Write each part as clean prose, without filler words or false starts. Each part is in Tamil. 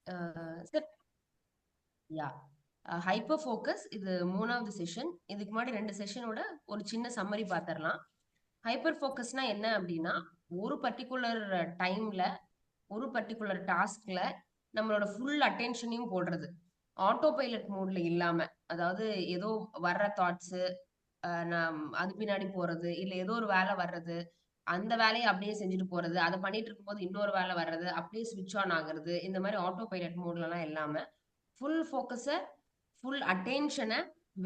சார், யா ஹைப்பர் ஃபோக்கஸ் இது மூணாவது செஷன். இதுக்கு முன்னாடி 2 செஷனோட ஒரு சின்ன சம்மரி பார்த்துடலாம். ஹைப்பர் ஃபோக்கஸ்னா என்ன அப்படின்னா, ஒரு பர்ட்டிகுலர் டைம்ல ஒரு பர்ட்டிகுலர் டாஸ்க்ல நம்மளோட ஃபுல் அட்டென்ஷனையும் போடுறது. ஆட்டோ பைலட் மோட்ல இல்லாம, அதாவது ஏதோ வர்ற தாட்ஸ் நான் அது பின்னாடி போறது, இல்ல ஏதோ ஒரு வேலை வர்றது, அந்த வேலைய அப்படியே செஞ்சுட்டு போறது, அத பண்ணிட்டு இருக்கும்போது இன்னொரு வேலை வர்றது, அப்படியே ஸ்விட்ச் ஆன் ஆகுறது, இந்த மாரி ஆட்டோ பைலட் மோட்லலாம் இல்லாம, ஃபுல் ஃபோக்கஸ, ஃபுல் அட்டென்ஷன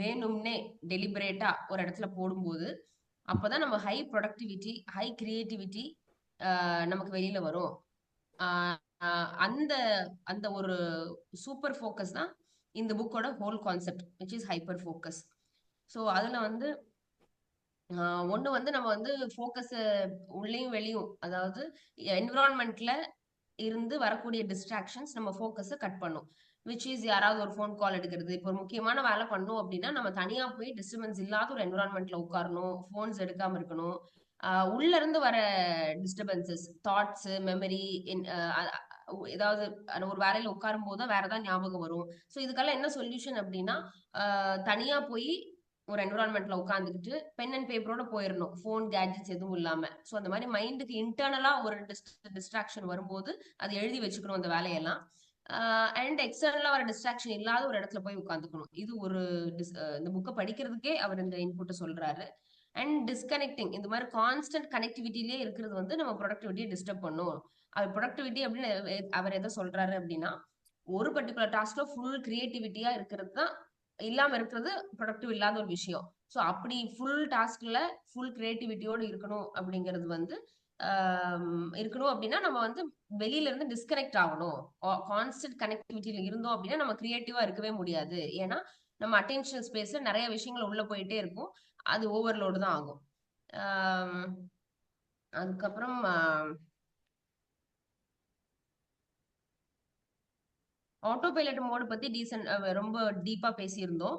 வேணும்னே டெலிபரேட்டா ஒரு இடத்துல போடும்போது, அப்பதான் நம்ம ஹை ப்ரொடக்டிவிட்டி, ஹை கிரியேட்டிவிட்டி நமக்கு வெளியில வரும். ஆஹ் ஆஹ் அந்த அந்த ஒரு சூப்பர் ஃபோக்கஸ் தான் இந்த புக்கோட whole concept, which is hyper focus. So அதுல வந்து ஒண்ணு வந்து நம்ம வந்து ஃபோக்கஸ் உள்ளேயும் வெளியும், அதாவது என்விரான்மெண்ட்ல இருந்து வரக்கூடிய டிஸ்ட்ராக்ஷன்ஸ் நம்ம ஃபோக்கஸை கட் பண்ணும். விச் இஸ் யாராவது ஒரு ஃபோன் கால் எடுக்கிறது, இப்போ ஒரு முக்கியமான வேலை பண்ணணும் அப்படின்னா நம்ம தனியா போய் டிஸ்டர்பன்ஸ் இல்லாத ஒரு என்விரான்மெண்ட்ல உட்காரணும், ஃபோன்ஸ் எடுக்காம இருக்கணும். உள்ள இருந்து வர டிஸ்டர்பன்சஸ், தாட்ஸ், மெமரி, ஏதாவது ஒரு வேலையில உட்காரும் போது தான் வேற ஏதாவது ஞாபகம் வரும். ஸோ இதுக்கெல்லாம் என்ன சொல்யூஷன் அப்படின்னா, தனியா போய் ஒரு என்விரான்மெண்ட்ல உட்காந்துக்கிட்டு பென் அண்ட் பேப்பரோட போயிடணும், ஃபோன் கேட்ஜெட்ஸ் எதுவும் இல்லாம. ஸோ அந்த மாதிரி மைண்டுக்கு இன்டர்னலா ஒரு டிஸ்ட்ராக்ஷன் வரும்போது அது எழுதி வச்சுக்கணும் அந்த வேலையெல்லாம். அண்ட் எக்ஸ்டர்னலா வர டிஸ்ட்ராக்ஷன் இல்லாத ஒரு இடத்துல போய் உட்காந்துக்கணும். இது ஒரு இந்த புக்கை படிக்கிறதுக்கே அவர் இந்த இன்புட்டை சொல்றாரு. அண்ட் டிஸ்கனெக்டிங், இந்த மாதிரி கான்ஸ்டன்ட் கனெக்டிவிட்டிலே இருக்கிறது வந்து நம்ம ப்ரொடக்டிவிட்டியை டிஸ்டர்ப் பண்ணும். அவர் ப்ரொடக்டிவிட்டி அப்படின்னு அவர் எதை சொல்றாரு அப்படின்னா, ஒரு பர்டிகுலர் டாஸ்க்ல ஃபுல் கிரியேட்டிவிட்டியா இருக்கிறது தான் இல்லாம இருக்கிறது ப்ரொடக்டிவ் இல்லாத ஒரு விஷயம். ஸோ அப்படி ஃபுல் டாஸ்க்ல ஃபுல் கிரியேட்டிவிட்டியோடு இருக்கணும் அப்படிங்கிறது வந்து இருக்கணும் அப்படின்னா நம்ம வந்து வெளியில இருந்து டிஸ்கனெக்ட் ஆகணும். கான்ஸ்டன்ட் கனெக்டிவிட்டியில இருந்தோம் அப்படின்னா நம்ம கிரியேட்டிவா இருக்கவே முடியாது. ஏன்னா நம்ம அட்டென்ஷன் ஸ்பேஸ்ல நிறைய விஷயங்கள் உள்ள போயிட்டே இருக்கும், அது ஓவர்லோடு தான் ஆகும். ஆம், அதுக்கப்புறம் ஆட்டோ பைலட் மோடு பத்தி ரொம்ப டீப்பா பேசியிருந்தோம்.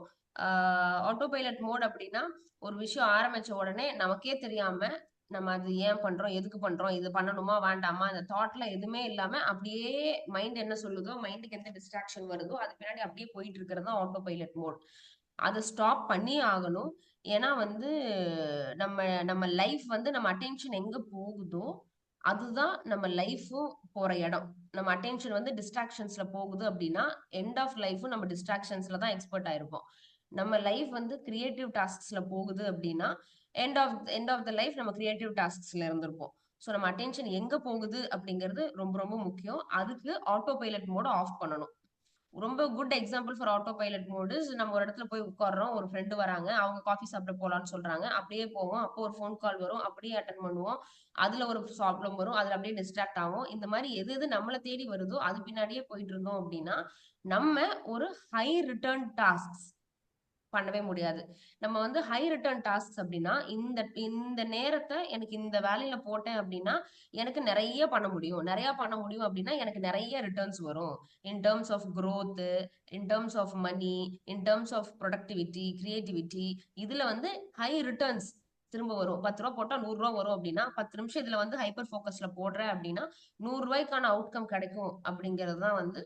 ஆட்டோ பைலட் மோட் அப்படின்னா, ஒரு விஷயம் ஆரம்பிச்ச உடனே நமக்கே தெரியாம நம்ம அது ஏன் பண்றோம், எதுக்கு பண்றோம், இது பண்ணணுமா வேண்டாமா, அந்த தாட்ல எதுவுமே இல்லாம அப்படியே மைண்ட் என்ன சொல்லுதோ, மைண்டுக்கு எந்த டிஸ்ட்ராக்ஷன் வருதோ அது பின்னாடி அப்படியே போயிட்டு இருக்கிறது தான் ஆட்டோ பைலட் மோட். அதை ஸ்டாப் பண்ணியே ஆகணும். ஏன்னா வந்து நம்ம நம்ம லைஃப் வந்து நம்ம அட்டென்ஷன் எங்க போகுதோ அதுதான் நம்ம லைஃபும் போற இடம். நம்ம அட்டென்ஷன் வந்து டிஸ்ட்ராக்ஷன்ஸ்ல போகுது அப்படின்னா எண்ட் ஆஃப் லைஃபும் நம்ம டிஸ்ட்ராக்ஷன்ஸ்ல தான் எக்ஸ்பர்ட் ஆயிருப்போம். நம்ம லைஃப் வந்து கிரியேட்டிவ் டாஸ்க்ஸ்ல போகுது அப்படின்னா எண்ட் ஆஃப் த லைஃப் நம்ம கிரியேட்டிவ் டாஸ்க்ஸ்ல இருந்திருப்போம். ஸோ நம்ம அட்டென்ஷன் எங்க போகுது அப்படிங்கிறது ரொம்ப ரொம்ப முக்கியம். அதுக்கு ஆட்டோ பைலட் மோட ஆஃப் பண்ணணும். ரொம்ப good example for auto pilot mode, நம்ம ஒரு இடத்துல போய் உட்கார்றோம், ஒரு ஃப்ரெண்டு வராங்க, அவங்க காஃபி சாப்பிட போலான்னு சொல்றாங்க, அப்படியே போவோம், அப்போ ஒரு ஃபோன் கால் வரும், அப்படியே அட்டன் பண்ணுவோம், அதுல ஒரு ப்ராப்ளம் வரும், அதுல அப்படியே டிஸ்ட்ராக்ட் ஆகும். இந்த மாதிரி எது எது நம்மளை தேடி வருதோ அது பின்னாடியே போயிட்டு இருந்தோம் அப்படின்னா நம்ம ஒரு ஹை ரிட்டர்ன் டாஸ்க் பண்ணவே முடியாது. நம்ம வந்து ஹை ரிட்டர்ன் டாஸ்க்ஸ் அப்படின்னா, இந்த இந்த நேரத்தை எனக்கு இந்த வேலையில போட்டேன் அப்படின்னா எனக்கு நிறைய பண்ண முடியும், நிறைய பண்ண முடியும் அப்படின்னா எனக்கு நிறைய ரிட்டர்ன்ஸ் வரும். In terms of growth, in terms of money, in terms of productivity, creativity. இதுல வந்து ஹை ரிட்டர்ன்ஸ் திரும்ப வரும். 10 ரூபா போட்டா 100 ரூபா வரும் அப்படின்னா 10 நிமிஷம் இதுல வந்து ஹைப்பர் ஃபோக்கஸ்ல போடுறேன் அப்படின்னா 100 ரூபாய்க்கான அவுட்கம் கிடைக்கும் அப்படிங்கிறது தான் வந்து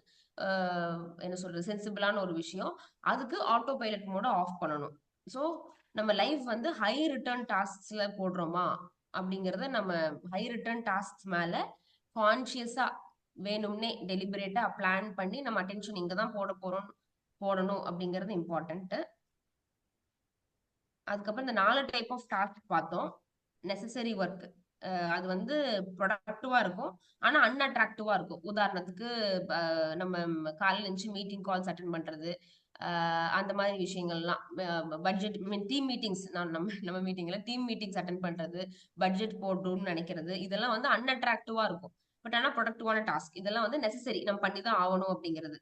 என்ன சொல்றது, சென்சிபிளான ஒரு விஷயம். அதுக்கு ஆட்டோ பைலட் மோட ஆஃப் பண்ணணும். ஸோ நம்ம லைஃப் வந்து ஹை ரிட்டர்ன் டாஸ்க்ஸ்ல போடுறோமா அப்படிங்கறத நம்ம ஹை ரிட்டர்ன் டாஸ்க் மேல கான்சியஸா வேணும்னே டெலிபரேட்டா பிளான் பண்ணி நம்ம அட்டென்ஷன் இங்க தான் போடணும் அப்படிங்கிறது இம்பார்ட்டன்ட். அதுக்கப்புறம் இந்த 4 டைப் ஆஃப் டாஸ்க் பார்த்தோம். நெசசரி ஒர்க், அது வந்து ப்ரொடக்டிவா இருக்கும் ஆனா அன்அட்ராக்டிவா இருக்கும். உதாரணத்துக்கு நம்ம காலையில எழுந்துச்சு மீட்டிங் கால்ஸ் அட்டன் பண்றது, அந்த மாதிரி விஷயங்கள்லாம், பட்ஜெட் டீம் மீட்டிங்ஸ், நம்ம நம்ம மீட்டிங்ல டீம் மீட்டிங்ஸ் அட்டன் பண்றது, பட்ஜெட் போடணும்னு நினைக்கிறது, இதெல்லாம் வந்து அன்அட்ராக்டிவா இருக்கும். பட் ஆனா ப்ரொடக்டிவான டாஸ்க். இதெல்லாம் வந்து நெசசரி, நம்ம பண்ணி தான் ஆகணும் அப்படிங்கிறது.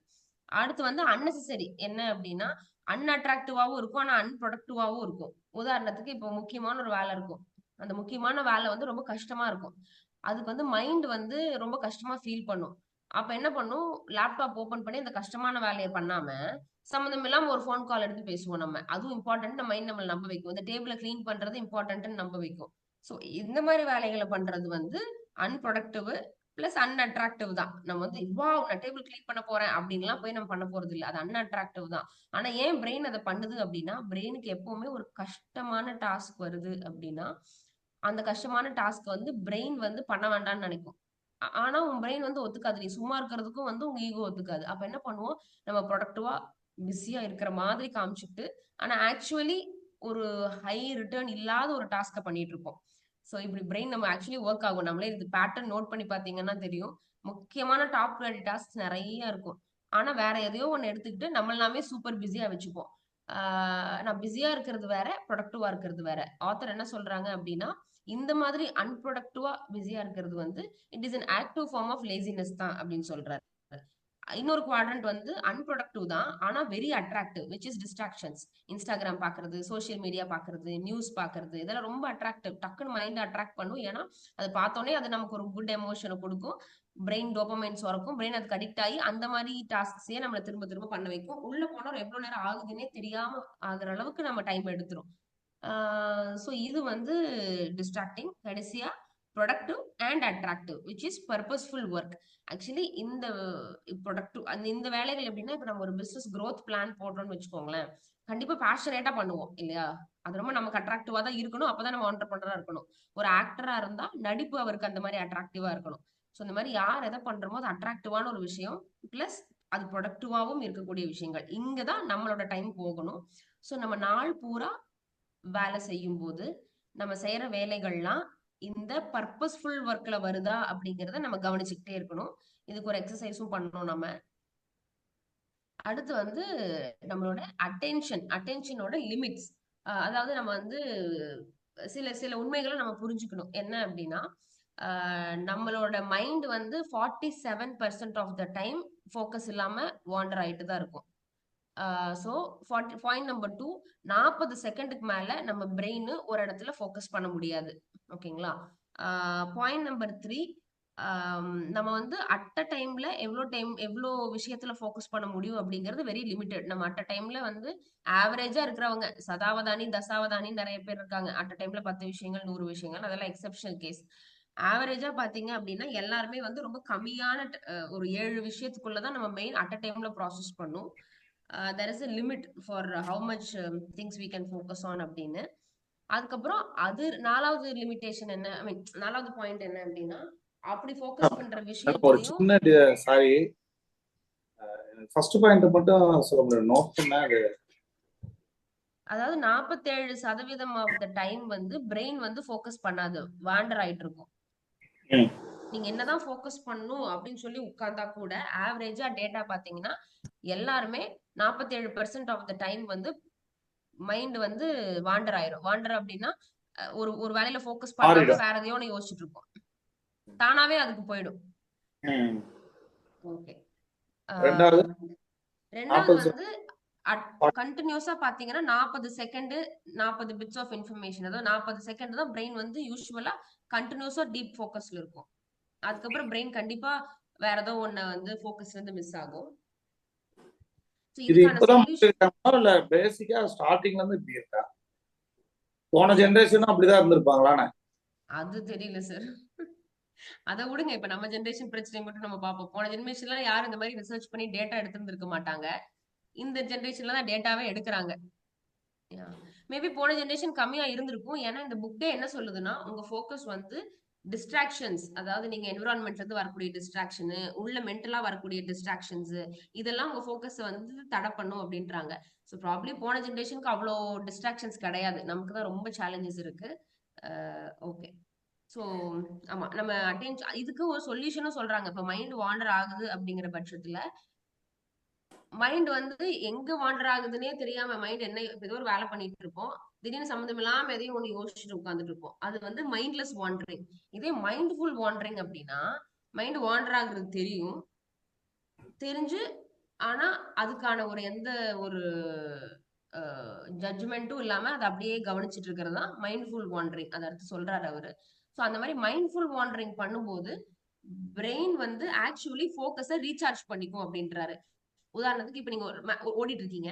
அடுத்து வந்து அன்னெசசரி என்ன அப்படின்னா, அன்அட்ராக்டிவாவும் இருக்கும் ஆனா அன்ப்ரொடக்டிவாவும் இருக்கும். உதாரணத்துக்கு இப்போ முக்கியமான ஒரு வேலை இருக்கும், அந்த முக்கியமான வேலை வந்து ரொம்ப கஷ்டமா இருக்கும், அதுக்கு வந்து மைண்ட் வந்து ரொம்ப கஷ்டமா ஃபீல் பண்ணும். அப்ப என்ன பண்ணும், லேப்டாப் ஓபன் பண்ணி அந்த கஷ்டமான வேலையை பண்ணாம சம்மந்தம் இல்லாம ஒரு ஃபோன் கால் எடுத்து பேசுவோம். நம்ம அதுவும் இம்பார்ட்டன்ட், மைண்ட் நம்மள நம்ப வைக்கும். இந்த டேபிள கிளீன் பண்றது இம்பார்ட்டன்ட்னு நம்ப வைக்கும். ஸோ இந்த மாதிரி வேலைகளை பண்றது வந்து அன்ப்ரொடக்டிவ், பிளஸ் அன்அட்ராக்டிவ் தான். நம்ம வந்து வாவ் நான் டேபிள் கிளீன் பண்ண போறேன் அப்படின்லாம் போய் நம்ம பண்ண போறது இல்ல. அது அன்அட்ராக்டிவ் தான். ஆனா ஏன் பிரெயின் அதை பண்ணுது அப்படின்னா, பிரெயினுக்கு எப்பவுமே ஒரு கஷ்டமான டாஸ்க் வருது அப்படின்னா, அந்த கஷ்டமான டாஸ்க் வந்து பிரெயின் வந்து பண்ண வேண்டாம்னு நினைக்கும். ஆனா உன் பிரெயின் வந்து ஒத்துக்காது. நீ சும்மா இருக்கிறதுக்கும் வந்து உங்க ஈகோ ஒத்துக்காது. அப்ப என்ன பண்ணுவோம், நம்ம ப்ரொடக்டிவா பிஸியா இருக்கிற மாதிரி காமிச்சுட்டு, ஆனா ஆக்சுவலி ஒரு ஹை ரிட்டர்ன் இல்லாத ஒரு டாஸ்க பண்ணிட்டு இருப்போம். சோ இப்படி பிரெயின் நம்ம ஆக்சுவலி ஒர்க் ஆகும். நம்மளே இது பேட்டர்ன் நோட் பண்ணி பாத்தீங்கன்னா தெரியும். முக்கியமான டாப் ப்ரையாரிட்டி டாஸ்க் நிறைய இருக்கும். ஆனா வேற எதையோ ஒண்ணு எடுத்துக்கிட்டு நம்ம எல்லாமே சூப்பர் பிஸியா வச்சுப்போம். நான் பிஸியா இருக்கிறது வேற, ப்ரொடக்டிவா இருக்கிறது வேற. ஆத்தர் என்ன சொல்றாங்க அப்படின்னா, இந்த மாதிரி அன்ப்ரொடக்டிவா பிஸியா இருக்கிறது வந்து it is an active form of laziness தான் அப்படின்னு சொல்றாரு. இன்னொரு குவாட்ரண்ட் வந்து அன்ப்ரொடக்டிவ் தான் ஆனா very attractive which is distractions. Instagram பாக்குறது, சோஷியல் மீடியா பாக்குறது, நியூஸ் பாக்குறது, இதெல்லாம் ரொம்ப அட்ராக்டிவ். டக்குன்னு மைண்ட் அட்ராக்ட் பண்ணும். ஏன்னா அது பார்த்தோன்னே அது நமக்கு ஒரு குட் எமோஷனை கொடுக்கும். பிரெயின் டோபமைன் சுரக்கும். பிரெயின் அதுக்கு அடிக்ட் ஆகி அந்த மாதிரி டாஸ்க்ஸே நம்மளை திரும்ப திரும்ப பண்ண வைக்கும். உள்ள போனா எவ்வளவு நேரம் ஆகுதுன்னே தெரியாம ஆகுற அளவுக்கு நம்ம டைம் எடுத்துரும். ஸோ இது வந்து டிஸ்ட்ராக்டிங். கடைசியா productive and attractive which is purposeful work. Actually இந்த ப்ரொடக்டிவ் இந்த வேலைகள் எப்படின்னா, இப்ப நம்ம ஒரு பிசினஸ் growth பிளான் போடுறோம்னு வச்சுக்கோங்களேன், கண்டிப்பா பேஷனேட்டா பண்ணுவோம் இல்லையா? அது ரொம்ப நமக்கு அட்ராக்டிவா தான் இருக்கணும். அப்பதான் நம்ம ஆண்டர்பிரினரா இருக்கணும். ஒரு ஆக்டரா இருந்தா நடிப்பு அவருக்கு அந்த மாதிரி அட்ராக்டிவா இருக்கணும். ஸோ இந்த மாதிரி யார் எதை பண்றோமோ அது அட்ராக்டிவான ஒரு விஷயம். பிளஸ் அது ப்ரொடக்டிவாவும் இருக்கக்கூடிய விஷயங்கள். இங்கதான் நம்மளோட டைம் போகணும். ஸோ நம்ம நாள் பூரா வேலை செய்யும் போது நம்ம செய்யற வேலைகள்லாம் இந்த பர்பஸ்ஃபுல் ஒர்க்ல வருதா அப்படிங்கறத நம்ம கவனிச்சுக்கிட்டே இருக்கணும். இதுக்கு ஒரு எக்ஸசைஸும் பண்ணணும் நம்ம. அடுத்து வந்து நம்மளோட அட்டென்ஷனோட லிமிட்ஸ். அதாவது நம்ம வந்து சில சில உண்மைகளை நம்ம புரிஞ்சுக்கணும். என்ன அப்படின்னா, நம்மளோட மைண்ட் வந்து 47% ஆஃப் த டைம் ஃபோக்கஸ் இல்லாம வாண்டர் ஆயிட்டு தான் இருக்கும். ஸோ பாயிண்ட் நம்பர் 2, 40 செகண்டுக்கு மேல நம்ம பிரெயின் ஒரு இடத்துல ஃபோக்கஸ் பண்ண முடியாது. ஓகேங்களா? பாயிண்ட் நம்பர் 3, நம்ம வந்து அட் அ டைம்ல எவ்வளோ விஷயத்துல ஃபோக்கஸ் பண்ண முடியும் அப்படிங்கிறது வெரி லிமிடெட். நம்ம அட் அ டைம்ல வந்து ஆவரேஜா இருக்கிறவங்க, சதாவதானி தசாவதானி நிறைய பேர் இருக்காங்க. அட் அ டைம்ல 10 விஷயங்கள் 100 விஷயங்கள், அதெல்லாம் எக்ஸெப்ஷனல் கேஸ். ஆவரேஜா பாத்தீங்க அப்படின்னா எல்லாருமே வந்து ரொம்ப கம்மியான ஒரு 7 விஷயத்துக்குள்ளதான் நம்ம மெயின் அட் அ டைம்ல ப்ராசஸ் பண்ணும். There is a limit for how much things we can focus on அப்படின்னு. அதுக்கப்புறம் அது 4வது லிமிட்டேஷன் என்ன, ஐ மீன் 4வது பாயிண்ட் என்ன அப்படின்னா, அப்படி ஃபோக்கஸ் பண்ற ஒரு விஷயத்திலையும் சின்ன சாரி, ஃபர்ஸ்ட் பாயிண்ட் மட்டும் சொல்ல முடியும், நோட் பண்ண அது. அதாவது 47% ஆஃப் த டைம் வந்து பிரெயின் வந்து ஃபோக்கஸ் பண்ணாது, வாண்டர் ஆயிட்டு இருக்கும். நீங்க என்னதான் ஃபோக்கஸ் பண்ணணும் அப்படின்னு சொல்லி உட்கார்ந்தா கூட ஆவரேஜா டேட்டா பாத்தீங்கன்னா எல்லாருமே 47% ஆஃப் த டைம் வந்து மைண்ட் வந்து வாண்டர் ஆயிரும். வாண்டர் அப்படின்னா ஒரு ஒரு வேலையில ஃபோக்கஸ் பண்ணாம வேற எதையோ ஒண்ணு யோசிச்சுட்டு இருக்கோம். தானாவே அதுக்கு போயிடும். ஓகே. ரெண்டாவது வந்து கண்டினியூஸா பாத்தீங்கன்னா 40 செகண்ட் 40 பிட்ஸ் ஆஃப் இன்ஃபர்மேஷன், அதாவது 40 செகண்ட் தான் பிரெயின் வந்து யூஸ்வலா கண்டினியூஸா டீப் ஃபோக்கஸ்ல இருக்கும். அதுக்கப்புறம் பிரெயின் கண்டிப்பா வேற ஏதோ ஒண்ணு வந்து ஃபோக்கஸ்ல இருந்து மிஸ் ஆகும். இதுக்கான சொல்யூஷன் இல்ல பேசிக்கா ஸ்டார்டிங்ல இருந்து இப்படி இருக்கா? போன ஜெனரேஷனும் அப்படிதான் இருந்திருப்பாங்களானே? அது தெரியல சார். அதை விடுங்க. இப்ப நம்ம ஜெனரேஷன் பிரச்சனை மட்டும் நம்ம பார்ப்போம். போன ஜெனரேஷன்ல யாரும் இந்த மாதிரி ரிசர்ச் பண்ணி டேட்டா எடுத்திருந்திருக்க மாட்டாங்க. இந்த ஜெனரேஷன்ல தான் டேட்டாவே எடுக்கிறாங்க. மேபி போன ஜெனரேஷன் கம்மியா இருந்திருக்கும். ஏன்னா இந்த புக்கே என்ன சொல்லுதுன்னா, உங்க ஃபோக்கஸ் வந்து டிஸ்ட்ராக்ஷன்ஸ், அதாவது நீங்க என்விரான்மெண்ட்ல இருந்து வரக்கூடிய டிஸ்ட்ராக்ஷன், உள்ள மென்டலா வரக்கூடிய டிஸ்ட்ராக்ஷன்ஸ், இதெல்லாம் உங்க ஃபோக்கஸ் வந்து தடை பண்ணும் அப்படின்றாங்க. ஸோ ப்ராப்ளி போன ஜெனரேஷனுக்கு அவ்வளோ டிஸ்ட்ராக்ஷன்ஸ் கிடையாது. நமக்கு தான் ரொம்ப சேலஞ்சஸ் இருக்கு. ஓகே. ஸோ ஆமா, நம்ம இதுக்கு ஒரு சொல்யூஷனும் சொல்றாங்க. இப்ப மைண்ட் வாண்டர் ஆகுது அப்படிங்கிற பட்சத்துல மைண்ட் வந்து எங்க வாண்டர் ஆகுதுன்னே தெரியாம மைண்ட் என்ன ஏதோ ஒரு வேலை பண்ணிட்டு இருப்போம். திடீர்னு சம்மந்தம் இல்லாம எதையும் ஒண்ணு யோசிச்சுட்டு உட்காந்துட்டு இருப்போம். அது வந்து மைண்ட்லெஸ் வாண்டரிங். இதே மைண்ட்ஃபுல் வாண்டரிங் அப்படின்னா மைண்ட் வாண்டர் ஆகுறது தெரிஞ்சு ஆனா அதுக்கான ஒரு எந்த ஒரு ஜட்ஜ்மெண்ட்டும் இல்லாம அதை அப்படியே கவனிச்சுட்டு இருக்கிறது தான் மைண்ட்ஃபுல் வாண்டரிங். அதை அடுத்து சொல்றாரு அவரு. ஸோ அந்த மாதிரி மைண்ட்ஃபுல் வாண்டரிங் பண்ணும்போது பிரெயின் வந்து ஆக்சுவலி ஃபோக்கஸை ரீசார்ஜ் பண்ணிக்கும் அப்படின்றாரு. உதாரணத்துக்கு இப்ப நீங்க ஓடிட்டு இருக்கீங்க,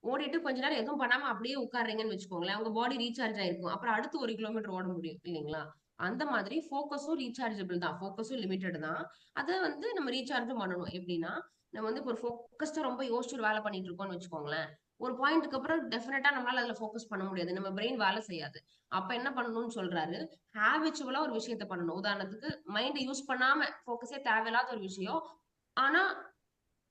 ஓடிட்டு கொஞ்ச நேரம் எதுவும் பண்ணாம அப்படியே உட்கார்றீங்கன்னு வச்சுக்கோங்களேன், உங்க பாடி ரீசார்ஜ் ஆயிருக்கும். அப்புறம் அடுத்து 1 கிலோமீட்டர் ஓட முடியும் இல்லைங்களா? அந்த மாதிரி ஃபோக்கஸும் ரீசார்ஜபிள் தான், ஃபோக்கஸும் லிமிட்டட் தான். அதை வந்து நம்ம ரீசார்ஜும் பண்ணணும். எப்படின்னா நம்ம வந்து இப்போ ஒரு ஃபோக்கஸ்டா ரொம்ப யோசிச்சு ஒரு வேலை பண்ணிட்டு இருக்கோம்னு வச்சுக்கோங்களேன், ஒரு பாயிண்ட்டுக்கு அப்புறம் டெஃபினட்டா நம்மளால அதுல ஃபோக்கஸ் பண்ண முடியாது, நம்ம பிரெயின் வேலை செய்யாது. அப்ப என்ன பண்ணணும்னு சொல்றாரு, ஹேபிச்சுவலா ஒரு விஷயத்த பண்ணணும். உதாரணத்துக்கு மைண்ட் யூஸ் பண்ணாம ஃபோக்கஸே தேவையில்லாத ஒரு விஷயம், ஆனா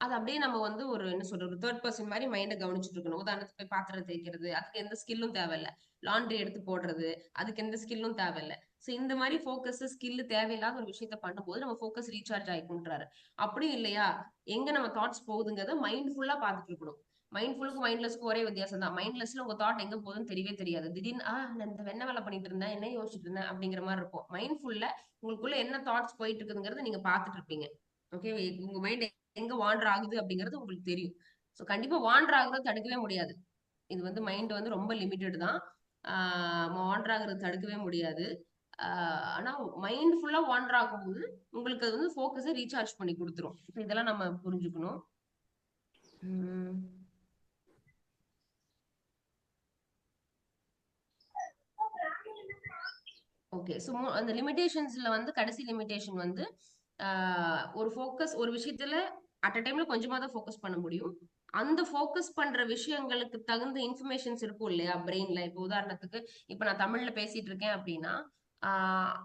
அது அப்படியே நம்ம வந்து ஒரு என்ன சொல்றது, ஒரு தேர்ட் பர்சன் மாதிரி மைண்டை கவனிச்சுட்டு இருக்கணும். உதாரணத்துக்கு போய் பாத்திரம் தேய்க்கிறது, அதுக்கு எந்த ஸ்கில்லும் தேவையில்ல. லாண்ட்ரி எடுத்து போடுறது, அதுக்கு எந்த ஸ்கில்லும் தேவையில்ல. சோ இந்த மாதிரி ஃபோக்கஸ் ஸ்கில் தேவையில்லாத ஒரு விஷயத்த பண்ணும்போது நம்ம ஃபோக்கஸ் ரீசார்ஜ் ஆயிக்கும்ன்றாரு. அப்படியும் இல்லையா, எங்க நம்ம தாட்ஸ் போகுதுங்கிறத மைண்ட் ஃபுல்லா பாத்துட்டு இருக்கணும். மைண்ட்ஃபுல்லுக்கும் மைண்ட்லெஸ்க்கும் ஒரே வித்தியாசம் தான். மைண்ட்லெஸ்ல உங்க தாட் எங்க போகுதுன்னு தெரியவே தெரியாது. திடீர்னு நான் இந்த என்ன வேலை பண்ணிட்டு இருந்தேன், என்ன யோசிச்சுட்டு இருந்தேன் அப்படிங்கிற மாதிரி இருக்கும். மைண்ட்ஃபுல்ல உங்களுக்குள்ள என்ன தாட்ஸ் போயிட்டு இருக்குங்கிறத நீங்க பாத்துட்டு இருப்பீங்க. ஓகே, உங்க மைண்ட் எங்க வாண்டர் ஆகுது அப்படிங்கிறது உங்களுக்கு தெரியும். ஸோ கண்டிப்பா வாண்டர் ஆகுறத தடுக்கவே முடியாது. இது வந்து மைண்ட் வந்து ரொம்ப லிமிட்டட் தான். வாண்டர் ஆகுறது தடுக்கவே முடியாது. ஆனா மைண்ட் ஃபுல்லா வாண்டர் ஆகும்போது உங்களுக்கு அது வந்து ஃபோக்கஸை ரீசார்ஜ் பண்ணி கொடுத்துரும். இப்போ இதெல்லாம் நம்ம புரிஞ்சுக்கணும். ஓகே, ஸோ அந்த லிமிடேஷன்ஸ்ல வந்து கடைசி லிமிடேஷன் வந்து ஒரு ஃபோக்கஸ் ஒரு விஷயத்துல அட் அ டைம்ல கொஞ்சமா தான் ஃபோக்கஸ் பண்ண முடியும். அந்த ஃபோக்கஸ் பண்ற விஷயங்களுக்கு தகுந்த இன்ஃபர்மேஷன்ஸ் இருக்கும் இல்லையா பிரெயின்ல. இப்போ உதாரணத்துக்கு இப்போ நான் தமிழ்ல பேசிட்டு இருக்கேன் அப்படின்னா, ஆஹ்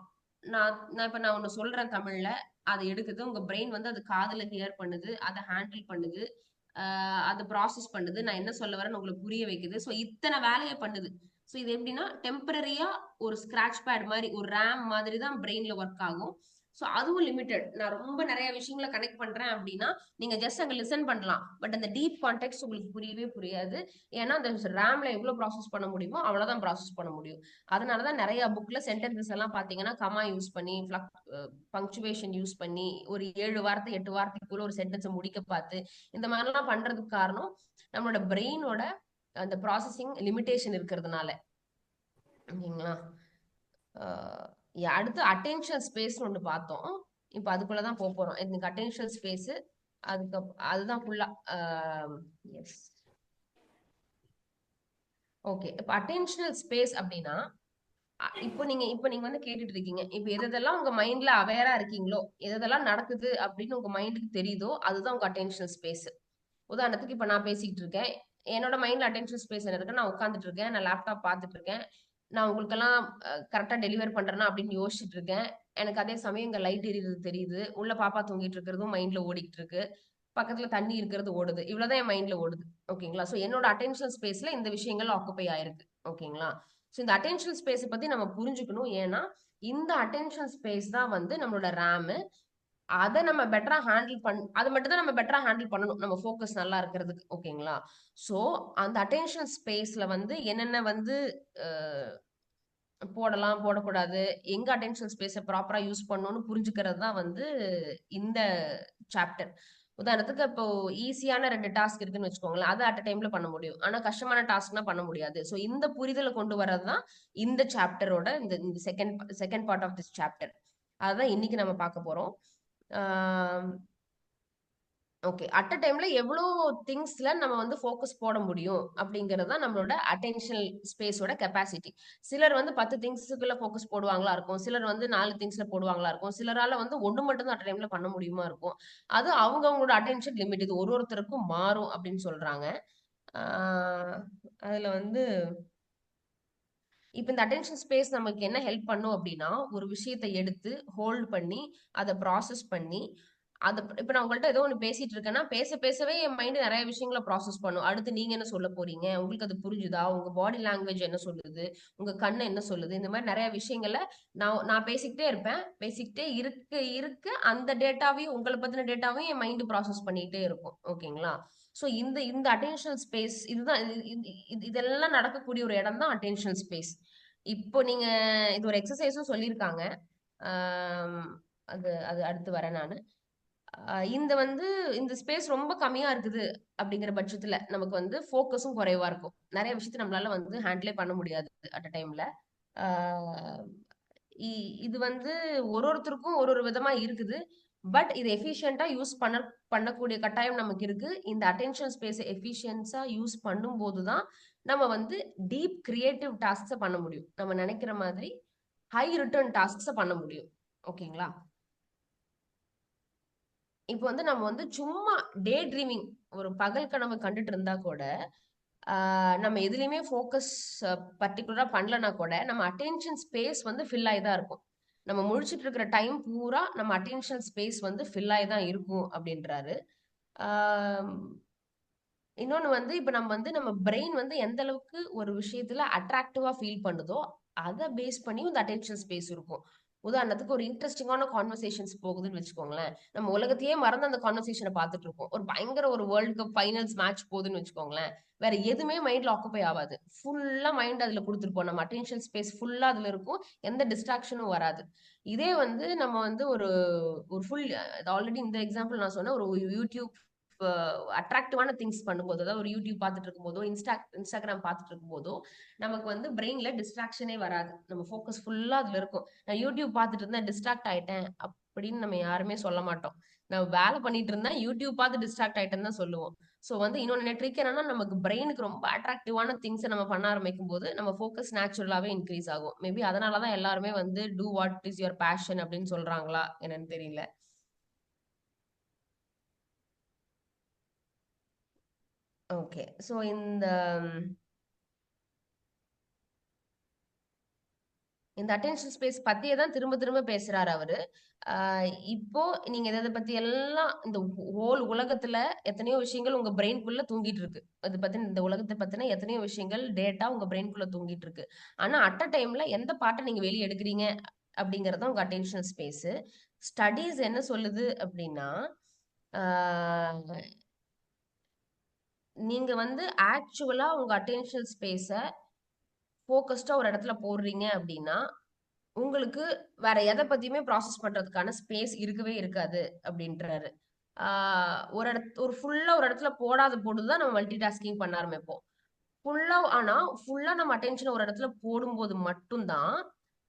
நான் ஒண்ணு சொல்றேன் தமிழ்ல, அதை எடுக்குது உங்க பிரெயின் வந்து அது காதுல ஹியர் பண்ணுது, அதை ஹேண்டில் பண்ணுது, அது ப்ராசஸ் பண்ணுது, நான் என்ன சொல்ல வரேன்னு உங்களுக்கு புரிய வைக்குது. ஸோ இத்தனை வேலையை பண்ணுது. ஸோ இது எப்படின்னா டெம்பரரியா ஒரு ஸ்கிராட்ச் பேட் மாதிரி, ஒரு ரேம் மாதிரி தான் பிரெயின்ல ஒர்க் ஆகும். ஸோ அதுவும் லிமிட்டட். நான் ரொம்ப நிறைய விஷயங்களை கனெக்ட் பண்றேன் அப்படின்னா நீங்க ஜஸ்ட் அங்க லிசன் பண்ணலாம், பட் அந்த டீப் கான்டெக்ட் உங்களுக்கு புரியவே புரியாது. ஏன்னா அந்த ரேம்ல எவ்வளவு ப்ராசஸ் பண்ண முடியுமோ அவ்வளவுதான் ப்ராசஸ் பண்ண முடியும். அதனாலதான் நிறைய புக்ல சென்டென்சஸ் எல்லாம் பாத்தீங்கன்னா கமா யூஸ் பண்ணி, பங்க்சுவேஷன் யூஸ் பண்ணி, ஒரு 7 வார்த்தை 8 வார்த்தைக்குள்ள ஒரு சென்டென்ஸை முடிக்க பார்த்து இந்த மாதிரிலாம் பண்றதுக்கு காரணம் நம்மளோட பிரெயினோட அந்த ப்ராசஸிங் லிமிடேஷன் இருக்கிறதுனால. ஓகேங்களா. அடுத்து அட்டென்ஷன் ஸ்பேஸ் ஒன்று பார்த்தோம். இப்போ அதுக்குள்ளதான் போக போறோம். எனக்கு அட்டென்ஷன் ஸ்பேஸ் அதுக்கு அதுதான் ஃபுல்லா. Yes, okay. இப்போ அட்டென்ஷனல் ஸ்பேஸ் அப்படின்னா இப்போ நீங்க வந்து கேட்டுட்டு இருக்கீங்க, இப்போ எதெல்லாம் உங்க மைண்ட்ல அவேரா இருக்கீங்களோ, எதெல்லாம் நடக்குது அப்படின்னு உங்க மைண்டுக்கு தெரியுதோ அதுதான் உங்க அட்டென்ஷனல் ஸ்பேஸ். உதாரணத்துக்கு இப்ப நான் பேசிட்டு இருக்கேன், என்னோட மைண்ட்ல அட்டென்ஷன் ஸ்பேஸ் என்ன இருக்கு, நான் உட்காந்துட்டு இருக்கேன், நான் லேப்டாப் பார்த்துட்டு இருக்கேன், நான் உங்களுக்கெல்லாம் கரெக்டா டெலிவர் பண்றேன்னா அப்படின்னு யோசிச்சுட்டு இருக்கேன். எனக்கு அதே சமயம் இங்க லைட் எரியுறது தெரியுது, உள்ள பாப்பா தூங்கிட்டு இருக்கிறதும் மைண்ட்ல ஓடிக்கிட்டு இருக்கு, பக்கத்துல தண்ணி இருக்கிறது ஓடுது, இவ்வளவுதான் என் மைண்ட்ல ஓடுது. ஓகேங்களா. ஸோ என்னோட அட்டென்ஷன் ஸ்பேஸ்ல இந்த விஷயங்கள் ஆக்குப்பை ஆயிருக்கு. ஓகேங்களா. ஸோ இந்த அட்டென்ஷன் ஸ்பேஸ் பத்தி நம்ம புரிஞ்சுக்கணும். ஏன்னா இந்த அட்டென்ஷன் ஸ்பேஸ் தான் வந்து நம்மளோட ரேம். அதை நம்ம பெட்டரா அதை மட்டும் தான் நம்ம பெட்டரா ஹேண்டில் பண்ணணும் நம்ம ஃபோக்கஸ் நல்லா இருக்கிறதுக்கு. ஓகேங்களா. சோ அந்த அட்டென்ஷன் ஸ்பேஸ்ல வந்து என்னென்ன வந்து போடலாம் போடக்கூடாது, எங்க அட்டென்ஷன் ஸ்பேஸை ப்ராப்பரா யூஸ் பண்ணணும்னு புரிஞ்சுக்கிறது தான் வந்து இந்த சாப்டர். உதாரணத்துக்கு இப்போ ஈஸியான 2 டாஸ்க் இருக்குன்னு வச்சுக்கோங்களேன், அதை அட் அ டைம்ல பண்ண முடியும். ஆனா கஷ்டமான டாஸ்க்னா பண்ண முடியாது. ஸோ இந்த புரிதலை கொண்டு வர்றது தான் இந்த சாப்டரோட இந்த second part of this chapter. அதுதான் இன்னைக்கு நம்ம பார்க்க போறோம். ஓகே, அட் அ டைம்ல எவ்வளோ திங்ஸ்ல நம்ம வந்து ஃபோக்கஸ் போட முடியும் அப்படிங்கிறது தான் நம்மளோட அட்டென்ஷனல் ஸ்பேஸோட கெப்பாசிட்டி. சிலர் வந்து 10 திங்ஸுக்குள்ள ஃபோக்கஸ் போடுவாங்களா இருக்கும், சிலர் வந்து 4 திங்ஸ்ல போடுவாங்களா இருக்கும், சிலரால வந்து ஒன்று மட்டும் தான் அட் டைம்ல பண்ண முடியுமா இருக்கும். அது அவங்களோட அட்டென்ஷன் லிமிட், இது ஒருத்தருக்கும் மாறும் அப்படின்னு சொல்றாங்க. அதுல வந்து இப்ப இந்த அட்டென்ஷன் ஸ்பேஸ் நமக்கு என்ன ஹெல்ப் பண்ணும் அப்படின்னா, ஒரு விஷயத்தை எடுத்து ஹோல்ட் பண்ணி அதை ப்ராசஸ் பண்ணி அது இப்ப நான் உங்கள்ட்ட ஏதோ ஒண்ணு பேசிட்டு இருக்கேன்னா, பேசவே என் மைண்ட் நிறைய விஷயங்கள ப்ராசஸ் பண்ணும். அடுத்து நீங்க என்ன சொல்ல போறீங்க, உங்களுக்கு அது புரிஞ்சுதா, உங்க பாடி லாங்குவேஜ் என்ன சொல்லுது, உங்க கண்ணு என்ன சொல்லுது, இந்த மாதிரி நிறைய விஷயங்கள நான் பேசிக்கிட்டே இருப்பேன். பேசிக்கிட்டே இருக்க அந்த டேட்டாவையும் உங்களை பத்தின டேட்டாவையும் என் மைண்ட் ப்ராசஸ் பண்ணிட்டே இருக்கும். ஓகேங்களா. சோ இந்த இந்த அட்டென்ஷனல் ஸ்பேஸ் இதுதான், இதெல்லாம் நடக்கக்கூடிய ஒரு இடம் தான் அட்டென்ஷனல் ஸ்பேஸ். இப்போ நீங்க இது ஒரு எக்ஸசைஸும் சொல்லியிருக்காங்க. அது அது அடுத்து வரேன் நானு. இந்த வந்து இந்த ஸ்பேஸ் ரொம்ப கம்மியா இருக்குது அப்படிங்கிற பட்சத்துல நமக்கு வந்து ஃபோக்கஸும் குறைவா இருக்கும். நிறைய விஷயத்த நம்மளால வந்து ஹேண்டிலே பண்ண முடியாது அட் அ டைம்ல. இது வந்து ஒருத்தருக்கும் ஒரு விதமா இருக்குது. பட் இது எஃபிஷியன்ட்டா யூஸ் பண்ணக்கூடிய கட்டாயம் நமக்கு இருக்கு. இந்த அட்டென்ஷன் ஸ்பேஸ் எஃபிஷியன்ஸா யூஸ் பண்ணும்போது தான் நம்ம வந்து டீப் கிரியேட்டிவ் டாஸ்க்ஸை பண்ண முடியும். நம்ம நினைக்கிற மாதிரி ஹை ரிட்டர்ன் டாஸ்க்ஸை பண்ண முடியும். ஓகேங்களா? இப்போ வந்து நம்ம வந்து சும்மா டே ட்ரீமிங் ஒரு பகல் கனவு கண்டுட்டு இருந்தா கூட நம்ம எதுலையுமே ஃபோக்கஸ் பர்டிகுலரா பண்ணலனா கூட நம்ம அட்டென்ஷன் ஸ்பேஸ் வந்து ஃபில் ஆகி தான் இருக்கும். நம்ம முழிச்சிட்டு இருக்கிற டைம் பூரா நம்ம அட்டென்ஷன் ஸ்பேஸ் வந்து ஃபில் ஆகி தான் இருக்கும் அப்படின்றாரு. ஆஹ் இன்னொன்னு வந்து இப்ப நம்ம வந்து நம்ம பிரெயின் வந்து எந்த அளவுக்கு ஒரு விஷயத்துல அட்ராக்டிவா ஃபீல் பண்ணுதோ அதை பேஸ் பண்ணி இந்த அட்டென்ஷன் ஸ்பேஸ் இருக்கும். உதாரணத்துக்கு ஒரு இன்ட்ரெஸ்டிங்கான கான்வர்சேஷன்ஸ் போகுதுன்னு வச்சுக்கோங்களேன், நம்ம உலகத்தையே மறந்து அந்த கான்வர்சேஷனை பார்த்துட்டு இருக்கோம். ஒரு பயங்கர ஒரு வேர்ல்டு கப் ஃபைனல்ஸ் மேட்ச் போகுதுன்னு வச்சுக்கோங்களேன், வேற எதுவுமே மைண்ட்ல ஆக்குபை ஆகாது. ஃபுல்லா மைண்ட் அதுல கொடுத்துருப்போம், நம்ம அட்டென்ஷன் ஸ்பேஸ் ஃபுல்லா அதுல இருக்கும், எந்த டிஸ்ட்ராக்ஷனும் வராது. இதே வந்து நம்ம வந்து ஒரு ஒரு ஃபுல் ஆல்ரெடி இந்த எக்ஸாம்பிள் நான் சொன்னேன், ஒரு யூடியூப் அட்ராக்டிவான திங்ஸ் பண்ணும்போது, அதாவது ஒரு யூடியூப் பார்த்துட்டு இருக்கும்போதோ இன்ஸ்டாகிராம் பார்த்துட்டு இருக்கும்போதோ நமக்கு வந்து பிரெயின்ல டிஸ்ட்ராக்ஷனே வராது. நம்ம ஃபோக்கஸ் ஃபுல்லா அதுல இருக்கும். நான் யூடியூப் பார்த்துட்டு இருந்தேன் டிஸ்ட்ராக்ட் ஆயிட்டேன் அப்படின்னு நம்ம யாருமே சொல்ல மாட்டோம். நம்ம வேலை பண்ணிட்டு இருந்தா யூடியூப் பார்த்து டிஸ்ட்ராக்ட் ஆயிட்டேன்னு தான் சொல்லுவோம். ஸோ வந்து இன்னொன்னு ட்ரிக் என்னன்னா, நமக்கு பிரெயினுக்கு ரொம்ப அட்ராக்டிவான திங்ஸ் நம்ம பண்ண ஆரம்பிக்கும் போது நம்ம ஃபோக்கஸ் நேச்சுரலாவே இன்க்ரீஸ் ஆகும். மேபி அதனாலதான் எல்லாருமே வந்து do what is your passion அப்படின்னு சொல்றாங்களா என்னன்னு தெரியல. ஓகே. ஸோ இந்த அட்டென்ஷன் ஸ்பேஸ் பத்தியே தான் திரும்ப திரும்ப பேசுறாரு அவரு. இப்போ நீங்க இத பத்தி எல்லாம் இந்த ஹோல் உலகத்துல எத்தனையோ விஷயங்கள் உங்க பிரெயின்குள்ள தூங்கிட்டு இருக்கு. அது பத்தி இந்த உலகத்தை பத்தின எத்தனையோ விஷயங்கள் டேட்டா உங்க பிரெயின்குள்ள தூங்கிட்டு இருக்கு. ஆனா அட் அ டைம்ல எந்த பார்ட்டை நீங்க வெளியே எடுக்கிறீங்க அப்படிங்கறது உங்க அட்டென்ஷன் ஸ்பேஸ். ஸ்டடீஸ் என்ன சொல்லுது அப்படின்னா, ஆஹ் நீங்க வந்து ஆக்சுவலா உங்க அட்டென்ஷன் ஸ்பேஸ ஃபோக்கஸ்டா ஒரு இடத்துல போடுறீங்க அப்படின்னா உங்களுக்கு வேற எதை பத்தியுமே ப்ராசஸ் பண்றதுக்கான ஸ்பேஸ் இருக்கவே இருக்காது அப்படின்றாரு. ஒரு ஃபுல்லா ஒரு இடத்துல போடாத போடுதான் நம்ம மல்டி டாஸ்கிங் பண்ண ஆரம்பிப்போம். ஃபுல்லா நம்ம அட்டென்ஷன் ஒரு இடத்துல போடும்போது மட்டும்தான்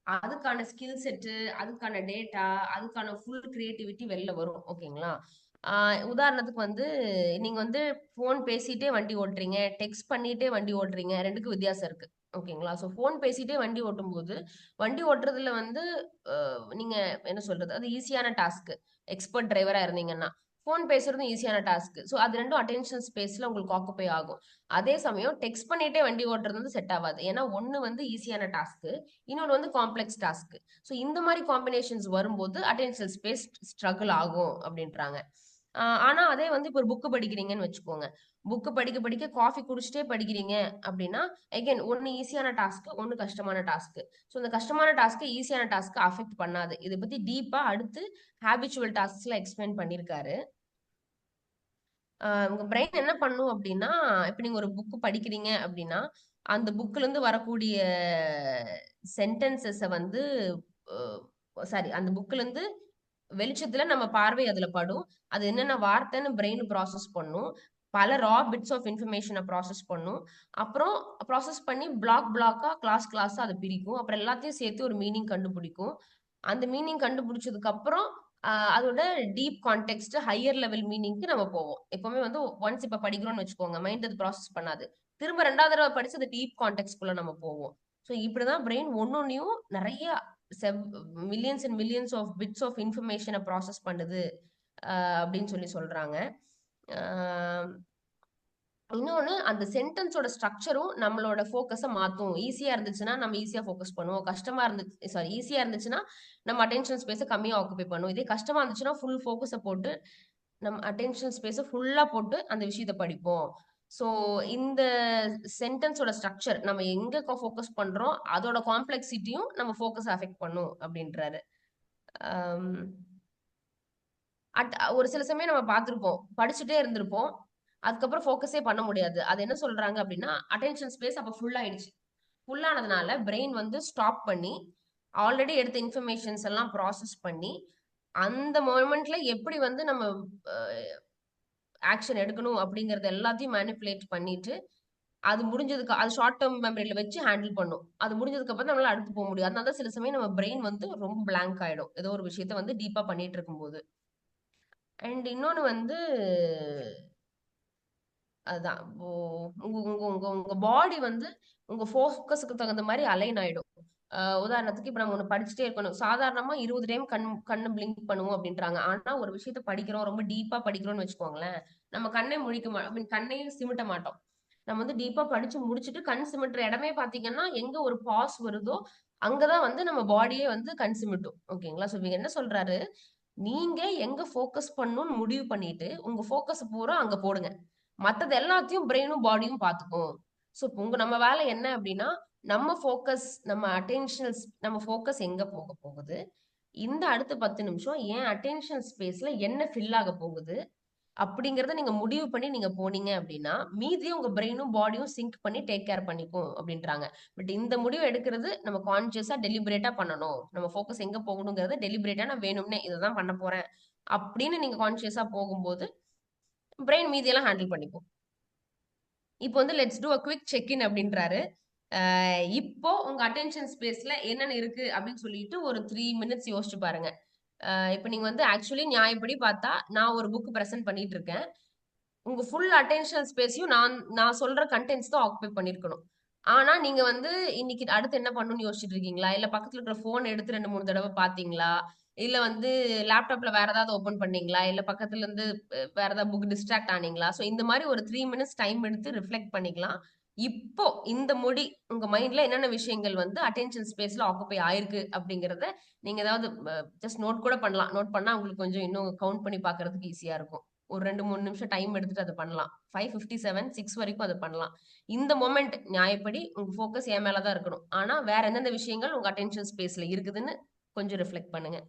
அதுக்கான ஸ்கில் செட்டு, அதுக்கான டேட்டா, அதுக்கான ஃபுல் கிரியேட்டிவிட்டி வெளில வரும். ஓகேங்களா? உதாரணத்துக்கு வந்து நீங்க வந்து ஃபோன் பேசிட்டே வண்டி ஓட்டுறீங்க, டெக்ஸ்ட் பண்ணிட்டே வண்டி ஓட்டுறீங்க. 2க்கும் வித்தியாசம் இருக்கு. ஓகேங்களா? ஸோ ஃபோன் பேசிட்டே வண்டி ஓட்டும்போது, வண்டி ஓட்டுறதுல வந்து நீங்க என்ன சொல்றது? அது ஈஸியான டாஸ்க். எக்ஸ்பர்ட் டிரைவரா இருந்தீங்கன்னா. ஃபோன் பேசுறதும் ஈஸியான டாஸ்க். ஸோ அது 2ம் அட்டென்ஷன் ஸ்பேஸ்ல உங்களுக்கு ஆக்குபை ஆகும். அதே சமயம் டெக்ஸ்ட் பண்ணிட்டே வண்டி ஓட்டுறது வந்து செட் ஆகாது. ஏன்னா ஒண்ணு வந்து ஈஸியான டாஸ்க், இன்னொன்னு வந்து காம்ப்ளெக்ஸ் டாஸ்க். ஸோ இந்த மாதிரி காம்பினேஷன்ஸ் வரும்போது அட்டென்ஷன் ஸ்பேஸ் ஸ்ட்ரகிள் ஆகும் அப்படின்றாங்க. ஆனா அதே வந்து இப்போ ஒரு புக் படிக்கிறீங்கன்னு வச்சுக்கோங்க. புக் படிக்க படிக்க காஃபி குடிச்சிட்டே படிக்கிறீங்க அப்படின்னா, அகைன் ஒன்னு ஈஸியான டாஸ்க், ஒன்னு கஷ்டமான டாஸ்க். ஸோ இந்த கஷ்டமான டாஸ்க் ஈஸியான டாஸ்க் அஃபெக்ட் பண்ணாது. இதை பத்தி டீப்பா அடுத்து ஹேபிச்சுவல் டாஸ்க்ல எக்ஸ்பிளைன் பண்ணிருக்காரு. உங்க பிரெயின் என்ன பண்ணும் அப்படின்னா, இப்ப நீங்க ஒரு புக் படிக்கிறீங்க அப்படின்னா, அந்த புக்ல இருந்து வரக்கூடிய சென்டென்சஸ வந்து சாரி அந்த புக்ல இருந்து வெளிச்சத்துல நம்ம பார்வை அதுல படும். அது என்னென்ன வார்த்தைன்னு பிரெயின் ப்ராசஸ் பண்ணும். பல ரா பிட்ஸ் ஆஃப் இன்ஃபர்மேஷனை ப்ராசஸ் பண்ணும். அப்புறம் ப்ராசஸ் பண்ணி பிளாக்கா கிளாஸா அதை பிரிக்கும். அப்புறம் எல்லாத்தையும் சேர்த்து ஒரு மீனிங் கண்டுபிடிக்கும். அந்த மீனிங் கண்டுபிடிச்சதுக்கு அப்புறம் அதோட டீப் கான்டெக்ட் ஹையர் லெவல் மீனிங்க்கு நம்ம போவோம். எப்பவுமே வந்து ஒன்ஸ் இப்ப படிக்கிறோம்னு வச்சுக்கோங்க, மைண்ட் அது ப்ராசஸ் பண்ணாது. திரும்ப 2வது தடவை படிச்சு அந்த டீப் கான்டெக்ட் குள்ள நம்ம போவோம். ஸோ இப்படிதான் பிரெயின் ஒன்னொன்னையும் நிறைய millions and millions of bits of இன்ஃபர்மேஷனை ப்ராசஸ் பண்ணுது அப்படின்னு சொல்றாங்க. இன்னொன்னு அந்த சென்டென்ஸோட ஸ்ட்ரக்சரும் நம்மளோட ஃபோக்கஸை மாத்தும். ஈஸியா இருந்துச்சுன்னா நம்ம ஈஸியா ஃபோக்கஸ் பண்ணுவோம். கஷ்டமா இருந்துச்சு சாரி ஈஸியா இருந்துச்சுன்னா நம்ம அட்டென்ஷன் ஸ்பேஸை கம்மியா ஆக்குபை பண்ணுவோம். இதே கஷ்டமா இருந்துச்சுன்னா ஃபுல் ஃபோக்கஸை போட்டு நம்ம அட்டென்ஷன் ஸ்பேஸை ஃபுல்லா போட்டு அந்த விஷயத்தை படிப்போம். ஸோ இந்த சென்டென்ஸோட ஸ்ட்ரக்சர் நம்ம எங்க ஃபோக்கஸ் பண்றோம் அதோட காம்ப்ளெக்சிட்டியும் நம்ம ஃபோக்கஸ் அஃபெக்ட் பண்ணும் அப்படின்றாரு. ஒரு சில சமயம் நம்ம பார்த்திருப்போம், படிச்சுட்டே இருந்திருப்போம், அதுக்கப்புறம் ஃபோக்கஸே பண்ண முடியாது. அது என்ன சொல்றாங்க அப்படின்னா, அட்டென்ஷன் ஸ்பேஸ் அப்ப ஃபுல் ஆயிடுச்சு. ஃபுல் ஆனதுனால பிரெயின் வந்து ஸ்டாப் பண்ணி ஆல்ரெடி எடுத்த இன்ஃபர்மேஷன்ஸ் எல்லாம் ப்ராசஸ் பண்ணி அந்த மொமெண்ட்ல எப்படி வந்து நம்ம ஆக்ஷன் எடுக்கணும் அப்படிங்கறது எல்லாத்தையும் மேனிப்புலேட் பண்ணிட்டு அது முடிஞ்சதுக்கு அது ஷார்ட் டேர்ம் மெமரியில வச்சு ஹேண்டில் பண்ணும். அது முடிஞ்சதுக்கு அப்புறம் நம்மளால அடுத்து போக முடியும். அதனால தான் சில சமயம் நம்ம பிரெயின் வந்து ரொம்ப பிளாங்க் ஆயிடும், ஏதோ ஒரு விஷயத்த வந்து டீப்பா பண்ணிட்டு இருக்கும்போது. அண்ட் இன்னொன்னு வந்து அதுதான். உங்க உங்க உங்க உங்க பாடி வந்து உங்க ஃபோக்கஸ்க்கு தகுந்த மாதிரி அலைன் ஆயிடும். உதாரணத்துக்கு இப்ப நம்ம ஒண்ணு படிச்சுட்டே இருக்கணும். சாதாரணமா 20 டைம் கண்ணு பிளிங்க் பண்ணுவோம் அப்படின்றாங்க. ஆனா ஒரு விஷயத்த படிக்கிறோம், ரொம்ப டீப்பா படிக்கிறோம்னு வச்சுக்கோங்களேன், நம்ம கண்ணே முழிக்க ஐ மீன் கண்ணையும் சிமிட்ட மாட்டோம். நம்ம வந்து டீப்பா படிச்சு முடிச்சுட்டு கண் சிமிட்டுற இடமே பாத்தீங்கன்னா, எங்க ஒரு பாஸ் வருதோ, அங்கதான் வந்து நம்ம பாடியே வந்து கண் சிமிட்டும். ஓகேங்களா? சோ இவங்க என்ன சொல்றாரு, நீங்க எங்க ஃபோக்கஸ் பண்ணணும்னு முடிவு பண்ணிட்டு, உங்க ஃபோக்கஸ் பூரா அங்க போடுங்க. மத்தது எல்லாத்தையும் பிரெயினும், பாடியும் பாத்துக்கும். சோ நம்ம வேலை என்ன அப்படின்னா, நம்ம ஃபோக்கஸ், நம்ம அட்டென்ஷனல் நம்ம ஃபோக்கஸ் எங்க போக போகுது? இந்த அடுத்த 10 நிமிஷம் என் அட்டென்ஷன் ஸ்பேஸ்ல என்ன ஃபில் ஆக போகுது? அப்படிங்கிறத நீங்க முடிவு பண்ணி நீங்க போனீங்க அப்படின்னா, மீதியும் உங்க பிரெயினும், பாடியும் சிங்க் பண்ணி டேக் கேர் பண்ணிக்கும் அப்படின்றாங்க. பட் இந்த முடிவு எடுக்கிறது நம்ம கான்ஷியஸா டெலிபரேட்டா பண்ணணும். நம்ம ஃபோக்கஸ் எங்க போகணுங்கிறத டெலிபரேட்டா நான் வேணும்னே இததான் பண்ண போறேன் அப்படின்னு நீங்க கான்ஷியஸா போகும்போது, பிரெயின் மீதியெல்லாம் ஹேண்டில் பண்ணிக்கும். இப்போ வந்து let's do a quick check in அப்படின்றாரு. இப்போ உங்க அட்டென்ஷன் ஸ்பேஸ்ல என்னென்ன இருக்கு அப்படின்னு சொல்லிட்டு ஒரு 3 மினிட்ஸ் யோசிச்சு பாருங்க. இப்போ நீங்க வந்து ஆக்சுவலி நியாயப்படி பார்த்தா நான் ஒரு புக் பிரசன்ட் பண்ணிட்டு இருக்கேன். உங்க ஃபுல் அட்டென்ஷன் ஸ்பேஸையும் நான் நான் சொல்ற கண்டென்ட்ஸ் தான் ஆக்குபை பண்ணிருக்கணும். ஆனா நீங்க வந்து இன்னைக்கு அடுத்து என்ன பண்ணணும்னு யோசிச்சுட்டு இருக்கீங்களா? இல்ல பக்கத்துல இருக்கிற போன் எடுத்து 2, 3 தடவை பாத்தீங்களா? இல்ல வந்து லேப்டாப்ல வேற ஏதாவது ஓபன் பண்ணீங்களா? இல்ல பக்கத்துல இருந்து வேற ஏதாவது புக் டிஸ்ட்ராக்ட் ஆனீங்களா? சோ இந்த மாதிரி ஒரு 3 மினிட்ஸ் டைம் எடுத்து ரிஃப்ளெக்ட் பண்ணிக்கலாம். இப்போ இந்த மொழி உங்க மைண்ட்ல என்னென்ன விஷயங்கள் வந்து அட்டென்ஷன் ஸ்பேஸ்ல ஆக்குபை ஆயிருக்கு அப்படிங்கறத நீங்க ஏதாவது ஜஸ்ட் நோட் கூட பண்ணலாம். நோட் பண்ணா உங்களுக்கு கொஞ்சம் இன்னும் கவுண்ட் பண்ணி பாக்குறதுக்கு ஈஸியா இருக்கும். ஒரு 2, 3 நிமிஷம் டைம் எடுத்துட்டு அதை பண்ணலாம். 5:57, 6 வரைக்கும் அதை பண்ணலாம். இந்த மொமெண்ட் நியாயப்படி உங்க ஃபோக்கஸ் என் மேலதான் இருக்கணும். ஆனா வேற எந்தெந்த விஷயங்கள் உங்க அட்டென்ஷன் ஸ்பேஸ்ல இருக்குதுன்னு கொஞ்சம் ரிஃப்ளெக்ட் பண்ணுங்க.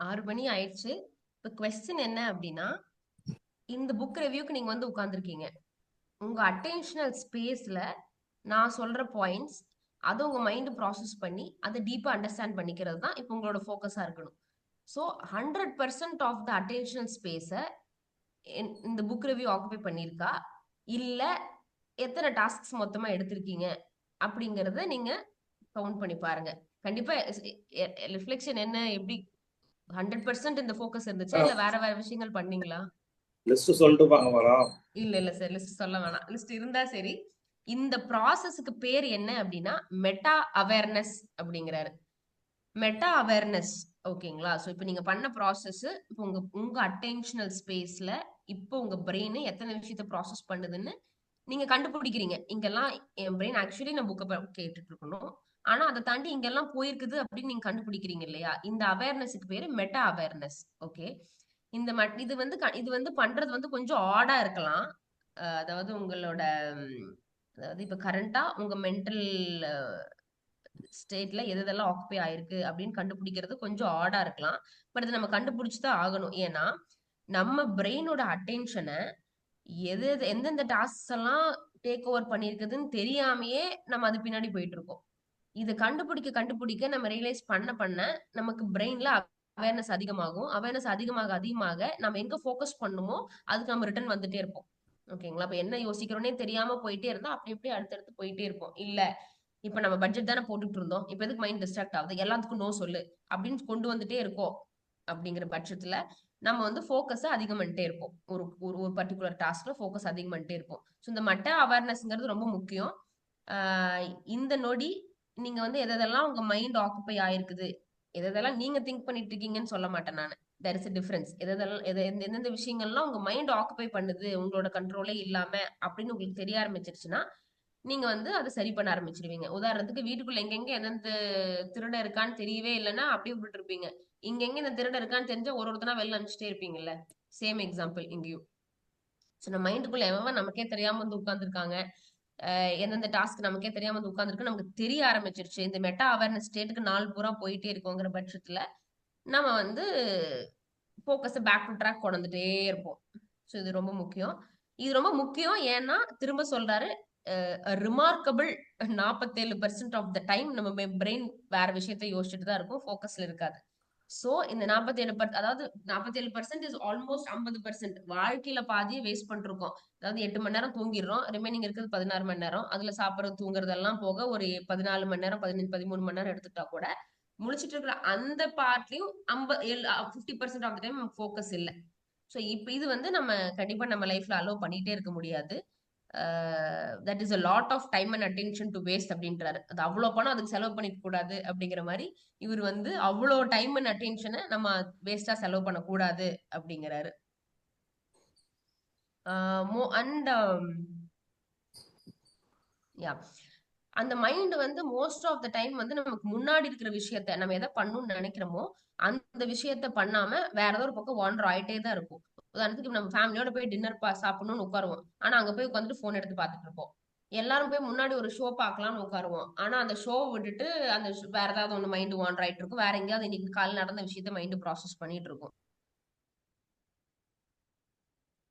ஆறு மணி ஆயிடுச்சு. இப்ப கொஸ்டின் என்ன அப்படின்னா, இந்த புக் ரிவ்யூக்கு நீங்க வந்து உட்கார்ந்துருக்கீங்க. உங்க அட்டென்ஷனல் ஸ்பேஸ்ல நான் சொல்ற பாயிண்ட்ஸ் அதை உங்க மைண்ட் ப்ராசஸ் பண்ணி அதை டீப்பா அண்டர்ஸ்டாண்ட் பண்ணிக்கிறது தான் இப்போ உங்களோட ஃபோக்கஸா இருக்கணும். ஸோ 100% ஆஃப் த அட்டென்ஷனல் ஸ்பேஸை இந்த புக் ரிவ்யூ ஆக்குபை பண்ணியிருக்கா, இல்ல எத்தனை டாஸ்க்ஸ் மொத்தமா எடுத்திருக்கீங்க அப்படிங்கறத நீங்க கவுண்ட் பண்ணி பாருங்க. கண்டிப்பா ரிஃப்ளெக்ஷன் என்ன எப்படி 100% இந்த ஃபோக்கஸ் இருந்துச்சா இல்ல வேற வேற விஷயங்கள் பண்ணீங்களா? லிஸ்ட் சொல்லிட்டு பாங்க மேடம். இல்ல சார், லிஸ்ட் சொல்ல வேணாம். லிஸ்ட் இருந்தா சரி. இந்த ப்ராசஸ்க்கு பேர் என்ன அப்படின்னா மெட்டா அவேர்னஸ் அப்படிங்கிறாரு. Meta awareness. ஓகேங்களா? ஸோ இப்போ நீங்க பண்ண ப்ராசஸ் இப்போ உங்க உங்க அட்டென்ஷனல் ஸ்பேஸ்ல இப்போ உங்க பிரெயின் எத்தனை விஷயத்த ப்ராசஸ் பண்ணுதுன்னு நீங்க கண்டுபிடிக்கிறீங்க. இங்கெல்லாம் என் பிரெயின் ஆக்சுவலி நான் புக்கை கேட்டுட்டு இருக்கணும். ஆனா அதை தாண்டி இங்கெல்லாம் போயிருக்குது அப்படின்னு நீங்க கண்டுபிடிக்கிறீங்க இல்லையா? இந்த அவேர்னஸுக்கு பேரு மெட்டா அவேர்னஸ். ஓகே. இது வந்து பண்றது வந்து கொஞ்சம் ஆடா இருக்கலாம். அதாவது உங்களோட அதாவது இப்ப கரண்டா உங்க மென்டல் ஸ்டேட்ல எது எதெல்லாம் ஆக்குபை ஆயிருக்கு அப்படின்னு கண்டுபிடிக்கிறது கொஞ்சம் ஆடா இருக்கலாம். பட் இது நம்ம கண்டுபிடிச்சுதான் ஆகணும். ஏன்னா நம்ம பிரெயினோட அட்டென்ஷனை எந்தெந்த டாஸ்க் எல்லாம் டேக் ஓவர் பண்ணிருக்குதுன்னு தெரியாமயே நம்ம அது பின்னாடி போயிட்டு இருக்கோம். இதை கண்டுபிடிக்க நம்ம ரியலைஸ் பண்ண நமக்கு பிரெயின்ல அவேர்னஸ் அதிகமாகும். அவேர்னஸ் அதிகமாக நம்ம எங்க ஃபோக்கஸ் பண்ணுமோ அதுக்கு நம்ம ரிட்டர்ன் வந்துட்டே இருப்போம். ஓகேங்களா? அப்ப என்ன யோசிக்கிறோன்னே தெரியாம போயிட்டே இருந்தா அப்படி இப்படி அடுத்தடுத்து போயிட்டே இருப்போம். இல்ல இப்ப நம்ம பட்ஜெட் தானே போட்டுட்டு இருந்தோம், இப்ப எதுக்கு மைண்ட் டிஸ்ட்ராக்ட் ஆகுது, எல்லாத்துக்கும் நோ சொல்லு அப்படின்னு கொண்டு வந்துட்டே இருக்கோம். அப்படிங்கிற பட்சத்துல நம்ம வந்து ஃபோக்கஸ அதிகம் பண்ணிட்டே இருப்போம். ஒரு ஒரு ஒரு பர்டிகுலர் டாஸ்க்ல ஃபோக்கஸ் அதிகம் பண்ணிட்டே இருப்போம். ஸோ இந்த மெட்டா அவேர்னஸ்ங்கிறது ரொம்ப முக்கியம். இந்த நொடி நீங்க வந்து எதெல்லாம் உங்க மைண்ட் ஆக்குப்பை ஆயிருக்குது, எதெல்லாம் நீங்க திங்க் பண்ணிட்டு இருக்கீங்கன்னு சொல்ல மாட்டேன் நானு. There is a difference. எதெல்லாம் எந்தெந்த விஷயங்கள்லாம் உங்க மைண்ட் ஆக்குப்பை பண்ணுது உங்களோட கண்ட்ரோலே இல்லாம அப்படின்னு உங்களுக்கு தெரிய ஆரம்பிச்சிருச்சுன்னா நீங்க வந்து அதை சரி பண்ண ஆரம்பிச்சிருவீங்க. உதாரணத்துக்கு வீட்டுக்குள்ள எங்கெங்க எந்தெந்த திருடன் இருக்கான்னு தெரியவே இல்லைன்னா அப்படியே விட்டுட்டு இருப்பீங்க. இங்கெங்க இந்த திருடன் இருக்கான்னு தெரிஞ்சா ஒருத்தனா வெளில அனுப்பிச்சிட்டே இருப்பீங்கல்ல. சேம் எக்ஸாம்பிள் இங்கேயும். ஸோ நம்ம மைண்டுக்குள்ள எவன் நமக்கே தெரியாம வந்து உட்கார்ந்துருக்காங்க, எந்தெந்த டாஸ்க் நமக்கே தெரியாம வந்து உட்கார்ந்துருக்கு நமக்கு தெரிய ஆரம்பிச்சிருச்சு. இந்த மெட்டா அவேர்னஸ் ஸ்டேட்டுக்கு நாள் பூரா போயிட்டே இருக்கோங்கிற பட்சத்துல நம்ம வந்து ஃபோக்கஸை பேக் டு ட்ராக் கொண்டு வந்துட்டே இருப்போம். ஸோ இது ரொம்ப முக்கியம். இது ரொம்ப முக்கியம். ஏன்னா திரும்ப சொல்றாரு, ரிமார்க்கபிள் 47% ஆஃப் த டைம் நம்ம பிரெயின் வேற விஷயத்த யோசிச்சுட்டு தான் இருக்கும், ஃபோக்கஸ்ல இருக்காது. சோ இந்த 47 அதாவது 47% இஸ் ஆல்மோஸ்ட் 50%. வாழ்க்கையில பாதியை வேஸ்ட் பண்ணிருக்கோம். அதாவது 8 மணி நேரம் தூங்கிடுறோம், ரிமைனிங் இருக்கிறது 16 மணி நேரம். அதுல சாப்பிடுறது தூங்குறதெல்லாம் போக ஒரு 14 மணி நேரம் 15 13 மணி நேரம் எடுத்துட்டா கூட முழிச்சிட்டு இருக்கிற அந்த பார்ட்லயும் 50% ஆஃப் த டைம் நமக்கு ஃபோக்கஸ் இல்லை. ஸோ இப்போ இது வந்து நம்ம கண்டிப்பா நம்ம லைஃப்ல அலோவ் பண்ணிட்டே இருக்க முடியாது. That is a lot of time and attention to waste அப்படின்றாரு. அது அவ்வளோ பணம் அதுக்கு செலவு பண்ணிக்க கூடாது அப்படிங்கிற மாதிரி இவர் வந்து அவ்வளோ டைம் அண்ட் அட்டென்ஷனை நம்ம வேஸ்டா செலவு பண்ணக்கூடாது அப்படிங்கிறாரு. அண்ட் யா அந்த மைண்ட் வந்து மோஸ்ட் ஆஃப் த டைம் வந்து நமக்கு முன்னாடி இருக்கிற விஷயத்த நம்ம எதை பண்ணணும்னு நினைக்கிறோமோ அந்த விஷயத்த பண்ணாம வேற ஏதோ ஒரு பக்கம் வாண்டர் ஆயிட்டே தான் இருக்கும். உதாரணத்துக்கு நம்ம ஃபேமிலியோட போய் டின்னர் சாப்பிடணும்னு உட்காருவோம். ஆனா அங்க போய் உட்காந்துட்டு போன் எடுத்து பார்த்துட்டு இருப்போம். எல்லாரும் போய் முன்னாடி ஒரு ஷோ பார்க்கலாம்னு உட்காருவோம். ஆனா அந்த ஷோ விட்டுட்டு அந்த வேற ஏதாவது ஒண்ணு மைண்ட் வாண்டர் ஆயிட்டு இருக்கும். வேற எங்கேயாவது இன்னைக்கு காலையில் நடந்த விஷயத்த மைண்ட் ப்ராசஸ் பண்ணிட்டு இருக்கும்.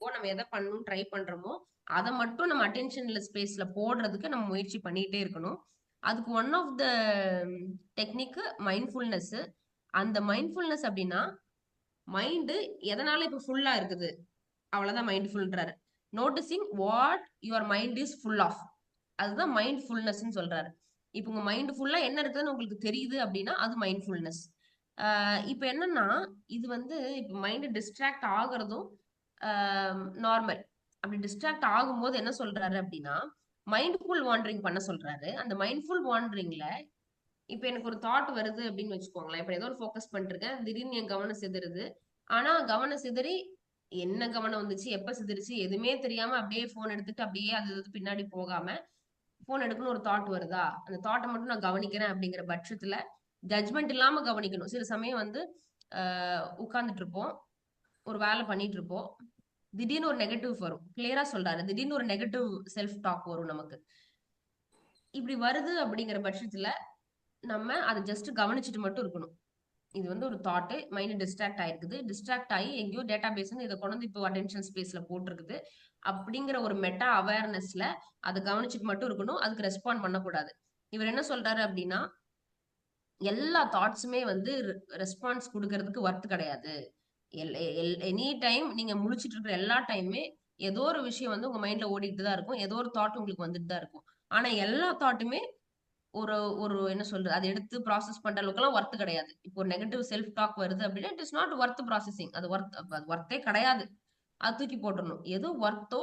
நம்ம எதை பண்ணணும் ட்ரை பண்றோமோ அதை மட்டும் நம்ம அட்டென்ஷன்ல ஸ்பேஸ்ல போடுறதுக்கு நம்ம முயற்சி பண்ணிட்டே இருக்கணும். அதுக்கு one of the technique mindfulness. அந்த மைண்ட்ஃபுல்னஸ் அப்படின்னா மைண்டு எதனால இப்ப ஃபுல்லா இருக்குது அவ்வளவுதான் மைண்ட்ஃபுல்ன்றாரு. Noticing what your mind is full of, அதுதான் மைண்ட்ஃபுல்னஸ் சொல்றாரு. இப்போ உங்க மைண்ட் ஃபுல்லா என்ன இருக்குதுன்னு உங்களுக்கு தெரியுது அப்படின்னா அது மைண்ட்ஃபுல்னஸ். இப்ப என்னன்னா இது வந்து இப்ப மைண்ட் டிஸ்ட்ராக்ட் ஆகுறதும் நார்மல். அப்படி டிஸ்ட்ராக்ட் ஆகும்போது என்ன சொல்றாரு அப்படின்னா மைண்ட்ஃபுல் வாண்டரிங் பண்ண சொல்றாரு. அந்த மைண்ட்ஃபுல் வாண்டரிங்ல இப்ப எனக்கு ஒரு தாட் வருது அப்படின்னு வச்சுக்கோங்களேன். இப்ப ஏதோ ஒரு ஃபோக்கஸ் பண்ணிட்டு இருக்கேன், திடீர்னு என் கவனம் சிதறுது. ஆனா கவனம் சிதறி என்ன கவனம் வந்துச்சு எப்ப சிதறிச்சு எதுவுமே தெரியாம அப்படியே போன் எடுத்துட்டு அப்படியே அது பின்னாடி போகாம போன் எடுக்கணும் ஒரு தாட் வருதா, அந்த தாட்டை மட்டும் நான் கவனிக்கிறேன் அப்படிங்கிற பட்சத்துல ஜட்மெண்ட் இல்லாம கவனிக்கணும். சில சமயம் வந்து உட்கார்ந்துட்டு இருப்போம், ஒரு வேலை பண்ணிட்டு இருப்போம், திடீர்னு ஒரு நெகட்டிவ் வரும். கிளியரா சொல்றாரு, திடீர்னு ஒரு நெகட்டிவ் செல்ஃப் டாக் வரும் நமக்கு. இப்படி வருது அப்படிங்கிற பட்சத்துல நம்ம அதை ஜஸ்ட் கவனிச்சுட்டு மட்டும் இருக்கணும். இது வந்து ஒரு தாட், மைண்ட் டிஸ்ட்ராக்ட் ஆயிருக்குது, டிஸ்ட்ராக்ட் ஆகி எங்கேயோ டேட்டா பேஸ் இதை கொண்டு வந்து இப்போ அட்டென்ஷன் ஸ்பேஸ்ல போட்டிருக்குது அப்படிங்கிற ஒரு மெட்டா அவேர்னஸ்ல அதை கவனிச்சுட்டு மட்டும் இருக்கணும். அதுக்கு ரெஸ்பாண்ட் பண்ணக்கூடாது. இவர் என்ன சொல்றாரு அப்படின்னா எல்லா தாட்ஸுமே வந்து ரெஸ்பான்ஸ் கொடுக்கறதுக்கு ஒர்த் கிடையாது. எனி டைம் நீங்க முழிச்சிட்டு இருக்கிற எல்லா டைமுமே ஏதோ ஒரு விஷயம் வந்து உங்க மைண்ட்ல ஓடிட்டு தான் இருக்கும், ஏதோ ஒரு தாட் உங்களுக்கு வந்துட்டு தான் இருக்கும். ஆனா எல்லா தாட்டுமே ஒரு ஒரு என்ன சொல்றது அதை எடுத்து ப்ராசஸ் பண்ற அளவுக்கு எல்லாம் ஒர்த் கிடையாது. இப்போ ஒரு நெகட்டிவ் செல்ஃப் டாக் வருது அப்படின்னா it is not worth processing. அது ஒர்த்தே கிடையாது. அது தூக்கி போட்டுறணும். எது ஒர்த்தோ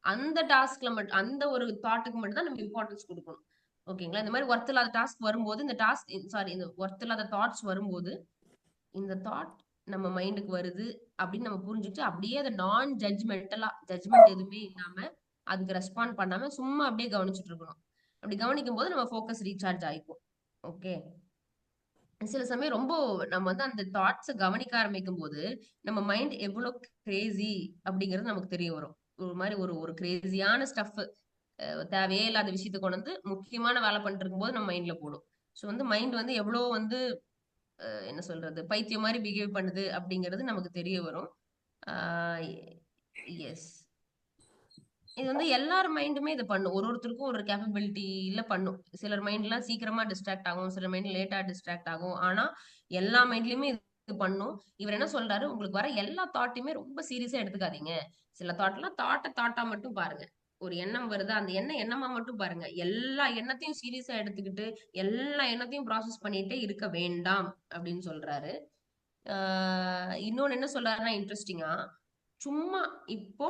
அந்த டாஸ்க்ல மட்டும், அந்த ஒரு தாட்டுக்கு மட்டும் தான் நம்ம இம்பார்ட்டன்ஸ் கொடுக்கணும். ஓகேங்களா? இந்த மாதிரி ஒர்த் இல்லாத டாஸ்க் வரும்போது, இந்த டாஸ்க் சாரி இந்த ஒர்த் இல்லாத தாட்ஸ் வரும்போது, இந்த தாட் நம்ம மைண்டுக்கு வருது அப்படின்னு நம்ம புரிஞ்சுட்டு அப்படியே அதை நான் ஜட்ஜ்மெண்டலா, ஜட்ஜ்மெண்ட் எதுவுமே இல்லாம அதுக்கு ரெஸ்பாண்ட் பண்ணாம சும்மா அப்படியே கவனிச்சுட்டு இருக்கணும். அப்படி கவனிக்கும் போது நம்ம ஃபோக்கஸ் ரீசார்ஜ் ஆயிக்கும். ஓகே. சில சமயம் ரொம்ப நம்ம வந்து அந்த தாட்ஸை கவனிக்க ஆரம்பிக்கும் போது நம்ம மைண்ட் எவ்வளவு கிரேசி அப்படிங்கிறது நமக்கு தெரிய வரும். ஒரு மாதிரி ஒரு ஒரு கிரேசியான ஸ்டஃப், தேவையே இல்லாத விஷயத்த கொண்டு வந்து முக்கியமான வேலை பண்ணிட்டு இருக்கும்போது நம்ம மைண்ட்ல போடும். ஸோ வந்து மைண்ட் வந்து எவ்வளவு வந்து என்ன சொல்றது, பைத்தியம் மாதிரி பிஹேவ் பண்ணுது அப்படிங்கிறது நமக்கு தெரிய வரும். எஸ், இது வந்து எல்லார் மைண்டுமே இது பண்ணும். ஒருத்தருக்கும் ஒரு கேப்பபிலிட்டி இல்ல பண்ணும். சிலர் மைண்ட்லாம் சீக்கிரமா டிஸ்ட்ராக்ட் ஆகும், சிலர் மைண்ட் லேட்டா டிஸ்ட்ராக்ட் ஆகும். ஆனா எல்லா மைண்ட்லயுமே இது பண்ணும். இவர் என்ன சொல்றாரு, உங்களுக்கு வர எல்லா தாட்டையுமே ரொம்ப சீரியஸா எடுத்துக்காதீங்க. சில தாட்லாம் தாட்டா மட்டும் பாருங்க. ஒரு எண்ணம் வருது, அந்த எண்ணம் எண்ணமா மட்டும் பாருங்க. எல்லா எண்ணத்தையும் சீரியஸா எடுத்துக்கிட்டு எல்லா எண்ணத்தையும் ப்ராசஸ் பண்ணிட்டே இருக்க வேண்டாம் அப்படின்னு சொல்றாரு. இன்னொன்னு என்ன சொல்றாருன்னா இன்ட்ரெஸ்டிங்கா, சும்மா இப்போ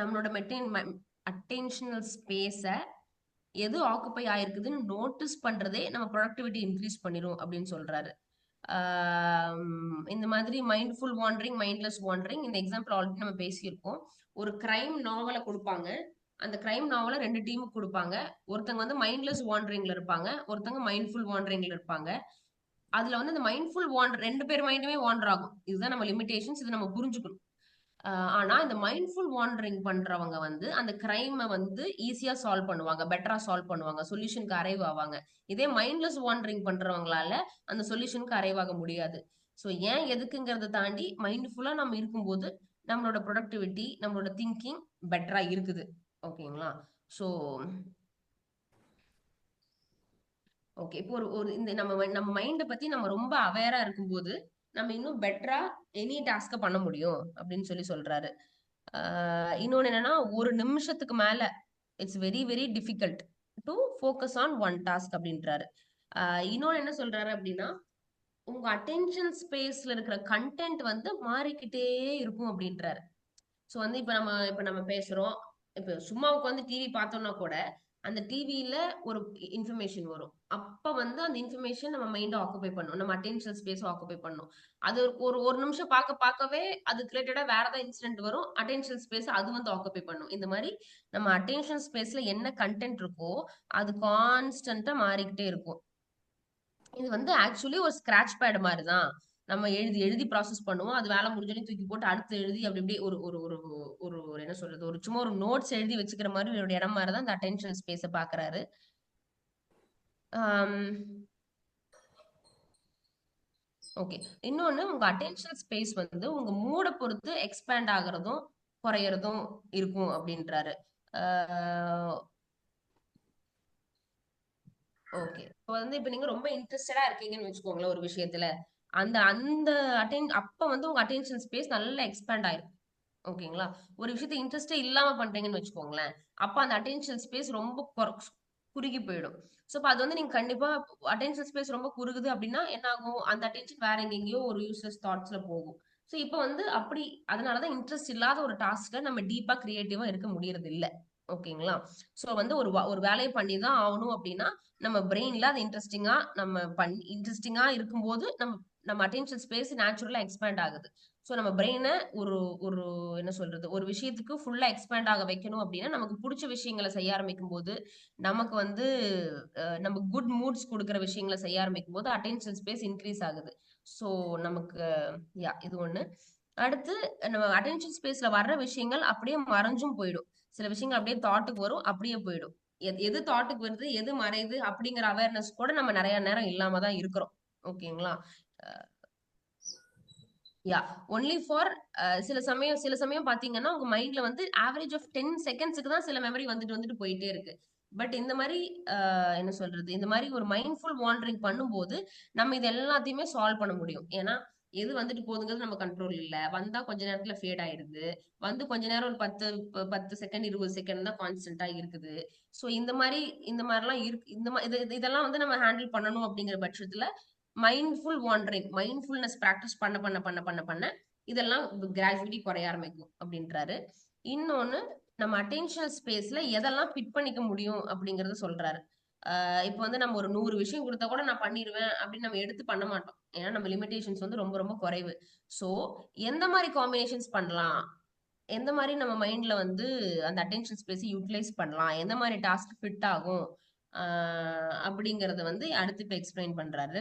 நம்மளோட அட்டென்ஷனல் ஸ்பேஸ எது ஆக்குப்பை ஆயிருக்குதுன்னு நோட்டீஸ் பண்றதே நம்ம ப்ரொடக்டிவிட்டி இன்க்ரீஸ் பண்ணிரும் அப்படின்னு சொல்றாரு. இந்த மாதிரி மைண்ட்ஃபுல் வாண்டரிங், மைண்ட்லெஸ் வாண்டரிங், இந்த எக்ஸாம்பிள் ஆல்ரெடி நம்ம பேசியிருக்கோம். ஒரு கிரைம் நாவலை கொடுப்பாங்க. அந்த கிரைம் நாவலை 2 டீமுக்கு கொடுப்பாங்க. ஒருத்தங்க வந்து மைண்ட்லெஸ் வாண்டரிங்ல இருப்பாங்க, ஒருத்தங்க மைண்ட்ஃபுல் வாண்டரிங்ல இருப்பாங்க. அதுல வந்து அந்த மைண்ட்ஃபுல் வாண்டர் 2 பேர் மைண்டுமே வாண்டர் ஆகும். இதுதான் நம்ம லிமிடேஷன்ஸ், இது நம்ம புரிஞ்சுக்கணும். ஆனா இந்த மைண்ட்ஃபுல் வாண்டரிங் பண்றவங்க வந்து அந்த கிரைமை வந்து ஈஸியா சால்வ் பண்ணுவாங்க, பெட்டரா சால்வ் பண்ணுவாங்க, சொல்யூஷனுக்கு அரைவ் ஆவாங்க. இதே மைண்ட்லெஸ் வாண்டரிங் பண்றவங்களால அந்த சொல்யூஷனுக்கு அரைவ் ஆக முடியாது. ஸோ ஏன் எதுக்குங்கிறத தாண்டி மைண்ட்ஃபுல்லா நம்ம இருக்கும்போது நம்மளோட ப்ரொடக்டிவிட்டி, நம்மளோட திங்கிங் பெட்டரா இருக்குது. ஓகேங்களா? ஸோ ஓகே, இப்போ ஒரு ஒரு இந்த நம்ம மைண்டை பத்தி நம்ம ரொம்ப அவேரா இருக்கும்போது நம்ம இன்னும் பெட்டரா எனி டாஸ்க பண்ண முடியும் அப்படின்னு சொல்றாரு. இன்னொன்னு என்னன்னா, ஒரு நிமிஷத்துக்கு மேல it's very very difficult to focus on one task அப்படின்றாரு. இன்னொன்னு என்ன சொல்றாரு அப்படின்னா, உங்க அட்டென்ஷன் ஸ்பேஸ்ல இருக்கிற கண்டென்ட் வந்து மாறிக்கிட்டே இருக்கும் அப்படின்றாரு. ஸோ வந்து இப்ப நம்ம பேசுறோம். இப்ப சும்மா உட்காந்து டிவி பார்த்தோம்னா கூட அந்த டிவியில ஒரு இன்ஃபர்மேஷன் வரும். அப்ப வந்து அந்த இன்ஃபர்மேஷன் நம்ம மைண்ட் ஆக்குபை பண்ணும், நம்ம அட்டென்ஷன் ஸ்பேஸ் ஆக்குபை பண்ணும். அது ஒரு ஒரு நிமிஷம் பார்க்கவே அதுக்கு ரிலேட்டடா வேற ஏதாவது இன்சிடென்ட் வரும், அட்டென்ஷன் ஸ்பேஸ் அது வந்து ஆக்குபை பண்ணும். இந்த மாதிரி நம்ம அட்டென்ஷன் ஸ்பேஸ்ல என்ன கண்டென்ட் இருக்கோ அது கான்ஸ்டன்டா மாறிக்கிட்டே இருக்கும். இது வந்து ஆக்சுவலி ஒரு ஸ்கிராட்ச் பேட் மாதிரி தான். நம்ம எழுதி எழுதி ப்ராசஸ் பண்ணுவோம். அது வேலை முடிஞ்சோடனே தூக்கி போட்டு அடுத்து எழுதி அப்படி இப்படி ஒரு ஒரு ஒரு ஒரு ஒரு என்ன சொல்றது, ஒரு சும்மா ஒரு நோட்ஸ் எழுதி வச்சுக்கிற மாதிரி ஒரு இடம் மாதிரி தான் இந்த அட்டென்ஷன் ஸ்பேஸை பாக்குறாரு. ஓகே. இன்னொன்னு, உங்க அட்டென்ஷன் ஸ்பேஸ் வந்து உங்க மூட பொறுத்து எக்ஸ்பேண்ட் ஆகுறதும் குறையறதும் இருக்கும் அப்படின்றாரு. ஓகே. இப்போ வந்து இப்ப நீங்க ரொம்ப இன்ட்ரெஸ்டடா இருக்கீங்கன்னு வச்சுக்கோங்களேன் ஒரு விஷயத்துல. அந்த அந்த அப்ப வந்து உங்க அட்டென்ஷன் ஸ்பேஸ் நல்லா எக்ஸ்பேண்ட் ஆயிரும். ஓகேங்களா? ஒரு விஷயத்த இன்ட்ரெஸ்டே இல்லாம பண்றீங்கன்னு வச்சுக்கோங்களேன். அப்ப அந்த அட்டென்ஷன் ஸ்பேஸ் ரொம்ப குறுகி போயிடும். சோ அப்ப அது வந்து நீங்க கண்டிப்பா அட்டென்ஷன் ஸ்பேஸ் ரொம்ப குறுகுது அப்படின்னா என்ன ஆகும்? அந்த அட்டென்ஷன் வேற எங்கெங்கயோ ஒரு யூஸ்லெஸ் தாட்ஸ்ல போகும். சோ இப்ப வந்து அப்படி அதனாலதான் இன்ட்ரெஸ்ட் இல்லாத ஒரு டாஸ்க நம்ம டீப்பா கிரியேட்டிவா இருக்க முடியறது இல்ல. ஓகேங்களா? சோ வந்து ஒரு வேலையை பண்ணி தான் ஆகணும் அப்படின்னா நம்ம பிரெயின்ல அது இன்ட்ரெஸ்டிங்கா இருக்கும்போது நம்ம நம்ம அட்டென்ஷன் ஸ்பேஸ் நேச்சுரலா எக்ஸ்பேண்ட் ஆகுது. சோ நம்ம பிரெயினை ஒரு ஒரு என்ன சொல்றது, ஒரு விஷயத்துக்கு ஃபுல்லா எக்ஸ்பேண்ட் ஆக வைக்கணும் அப்படின்னா நமக்கு பிடிச்ச விஷயங்களை செய்ய ஆரம்பிக்கும் போது, நமக்கு வந்து நம்ம குட் மூட்ஸ் கொடுக்குற விஷயங்களை செய்ய ஆரம்பிக்கும் போது அட்டென்ஷன் ஸ்பேஸ் இன்க்ரீஸ் ஆகுது. ஸோ நமக்கு இது ஒண்ணு. அடுத்து நம்ம அட்டென்ஷன் ஸ்பேஸ்ல வர்ற விஷயங்கள் அப்படியே மறைஞ்சும் போயிடும். சில விஷயங்கள் அப்படியே தாட்டுக்கு வரும், அப்படியே போயிடும். எது தாட்டுக்கு வருது, எது மறையுது அப்படிங்கிற அவேர்னஸ் கூட நம்ம நிறைய நேரம் இல்லாம தான் இருக்கிறோம். ஓகேங்களா? யா, ஒன்லி ஃபார் சில சமயம் பாத்தீங்கன்னா உங்க மைண்ட்ல வந்து ஆவரேஜ் ஆஃப் 10 செகண்ட்ஸ்க்கு தான் சில மெமரி வந்துட்டு வந்துட்டு போயிட்டே இருக்கு. பட் இந்த மாதிரி என்ன சொல்றது, இந்த மாதிரி ஒரு மைண்ட்ஃபுல் வாண்டரிங் பண்ணும்போது நம்ம இது எல்லாத்தையுமே சால்வ் பண்ண முடியும். ஏன்னா எது வந்துட்டு போகுதுங்கிறது நம்ம கண்ட்ரோல் இல்ல. வந்தா கொஞ்ச நேரத்துல ஃபேட் ஆயிருது, வந்து கொஞ்ச நேரம் ஒரு 10 செகண்ட் 20 செகண்ட் தான் கான்ஸ்டன்டா இருக்குது. சோ இந்த மாதிரிலாம் இருக்கு. இதெல்லாம் வந்து நம்ம ஹேண்டில் பண்ணணும் அப்படிங்கிற பட்சத்துல மைண்ட்ஃபுல் வாண்டரிங், மைண்ட்ஃபுல்னஸ் பிராக்டிஸ் பண்ண பண்ண பண்ண பண்ண பண்ண இதெல்லாம் கிராஜுவலி குறைய ஆரம்பிக்கும் அப்படின்றாரு. இன்னொன்னு, நம்ம அட்டென்ஷனல் ஸ்பேஸ்ல எதெல்லாம் ஃபிட் பண்ணிக்க முடியும் அப்படிங்கறத சொல்றாரு. இப்போ வந்து நம்ம ஒரு 100 விஷயம் கொடுத்தா கூட நான் பண்ணிடுவேன் அப்படின்னு நம்ம எடுத்து பண்ண மாட்டோம். ஏன்னா நம்ம லிமிடேஷன்ஸ் வந்து ரொம்ப ரொம்ப குறைவு. ஸோ எந்த மாதிரி காம்பினேஷன்ஸ் பண்ணலாம், எந்த மாதிரி நம்ம மைண்ட்ல வந்து அந்த அட்டென்ஷன் ஸ்பேஸ் யூட்டிலைஸ் பண்ணலாம், எந்த மாதிரி டாஸ்க் ஃபிட் ஆகும் அப்படிங்கறத வந்து அடுத்து இப்போ எக்ஸ்பிளைன் பண்றாரு.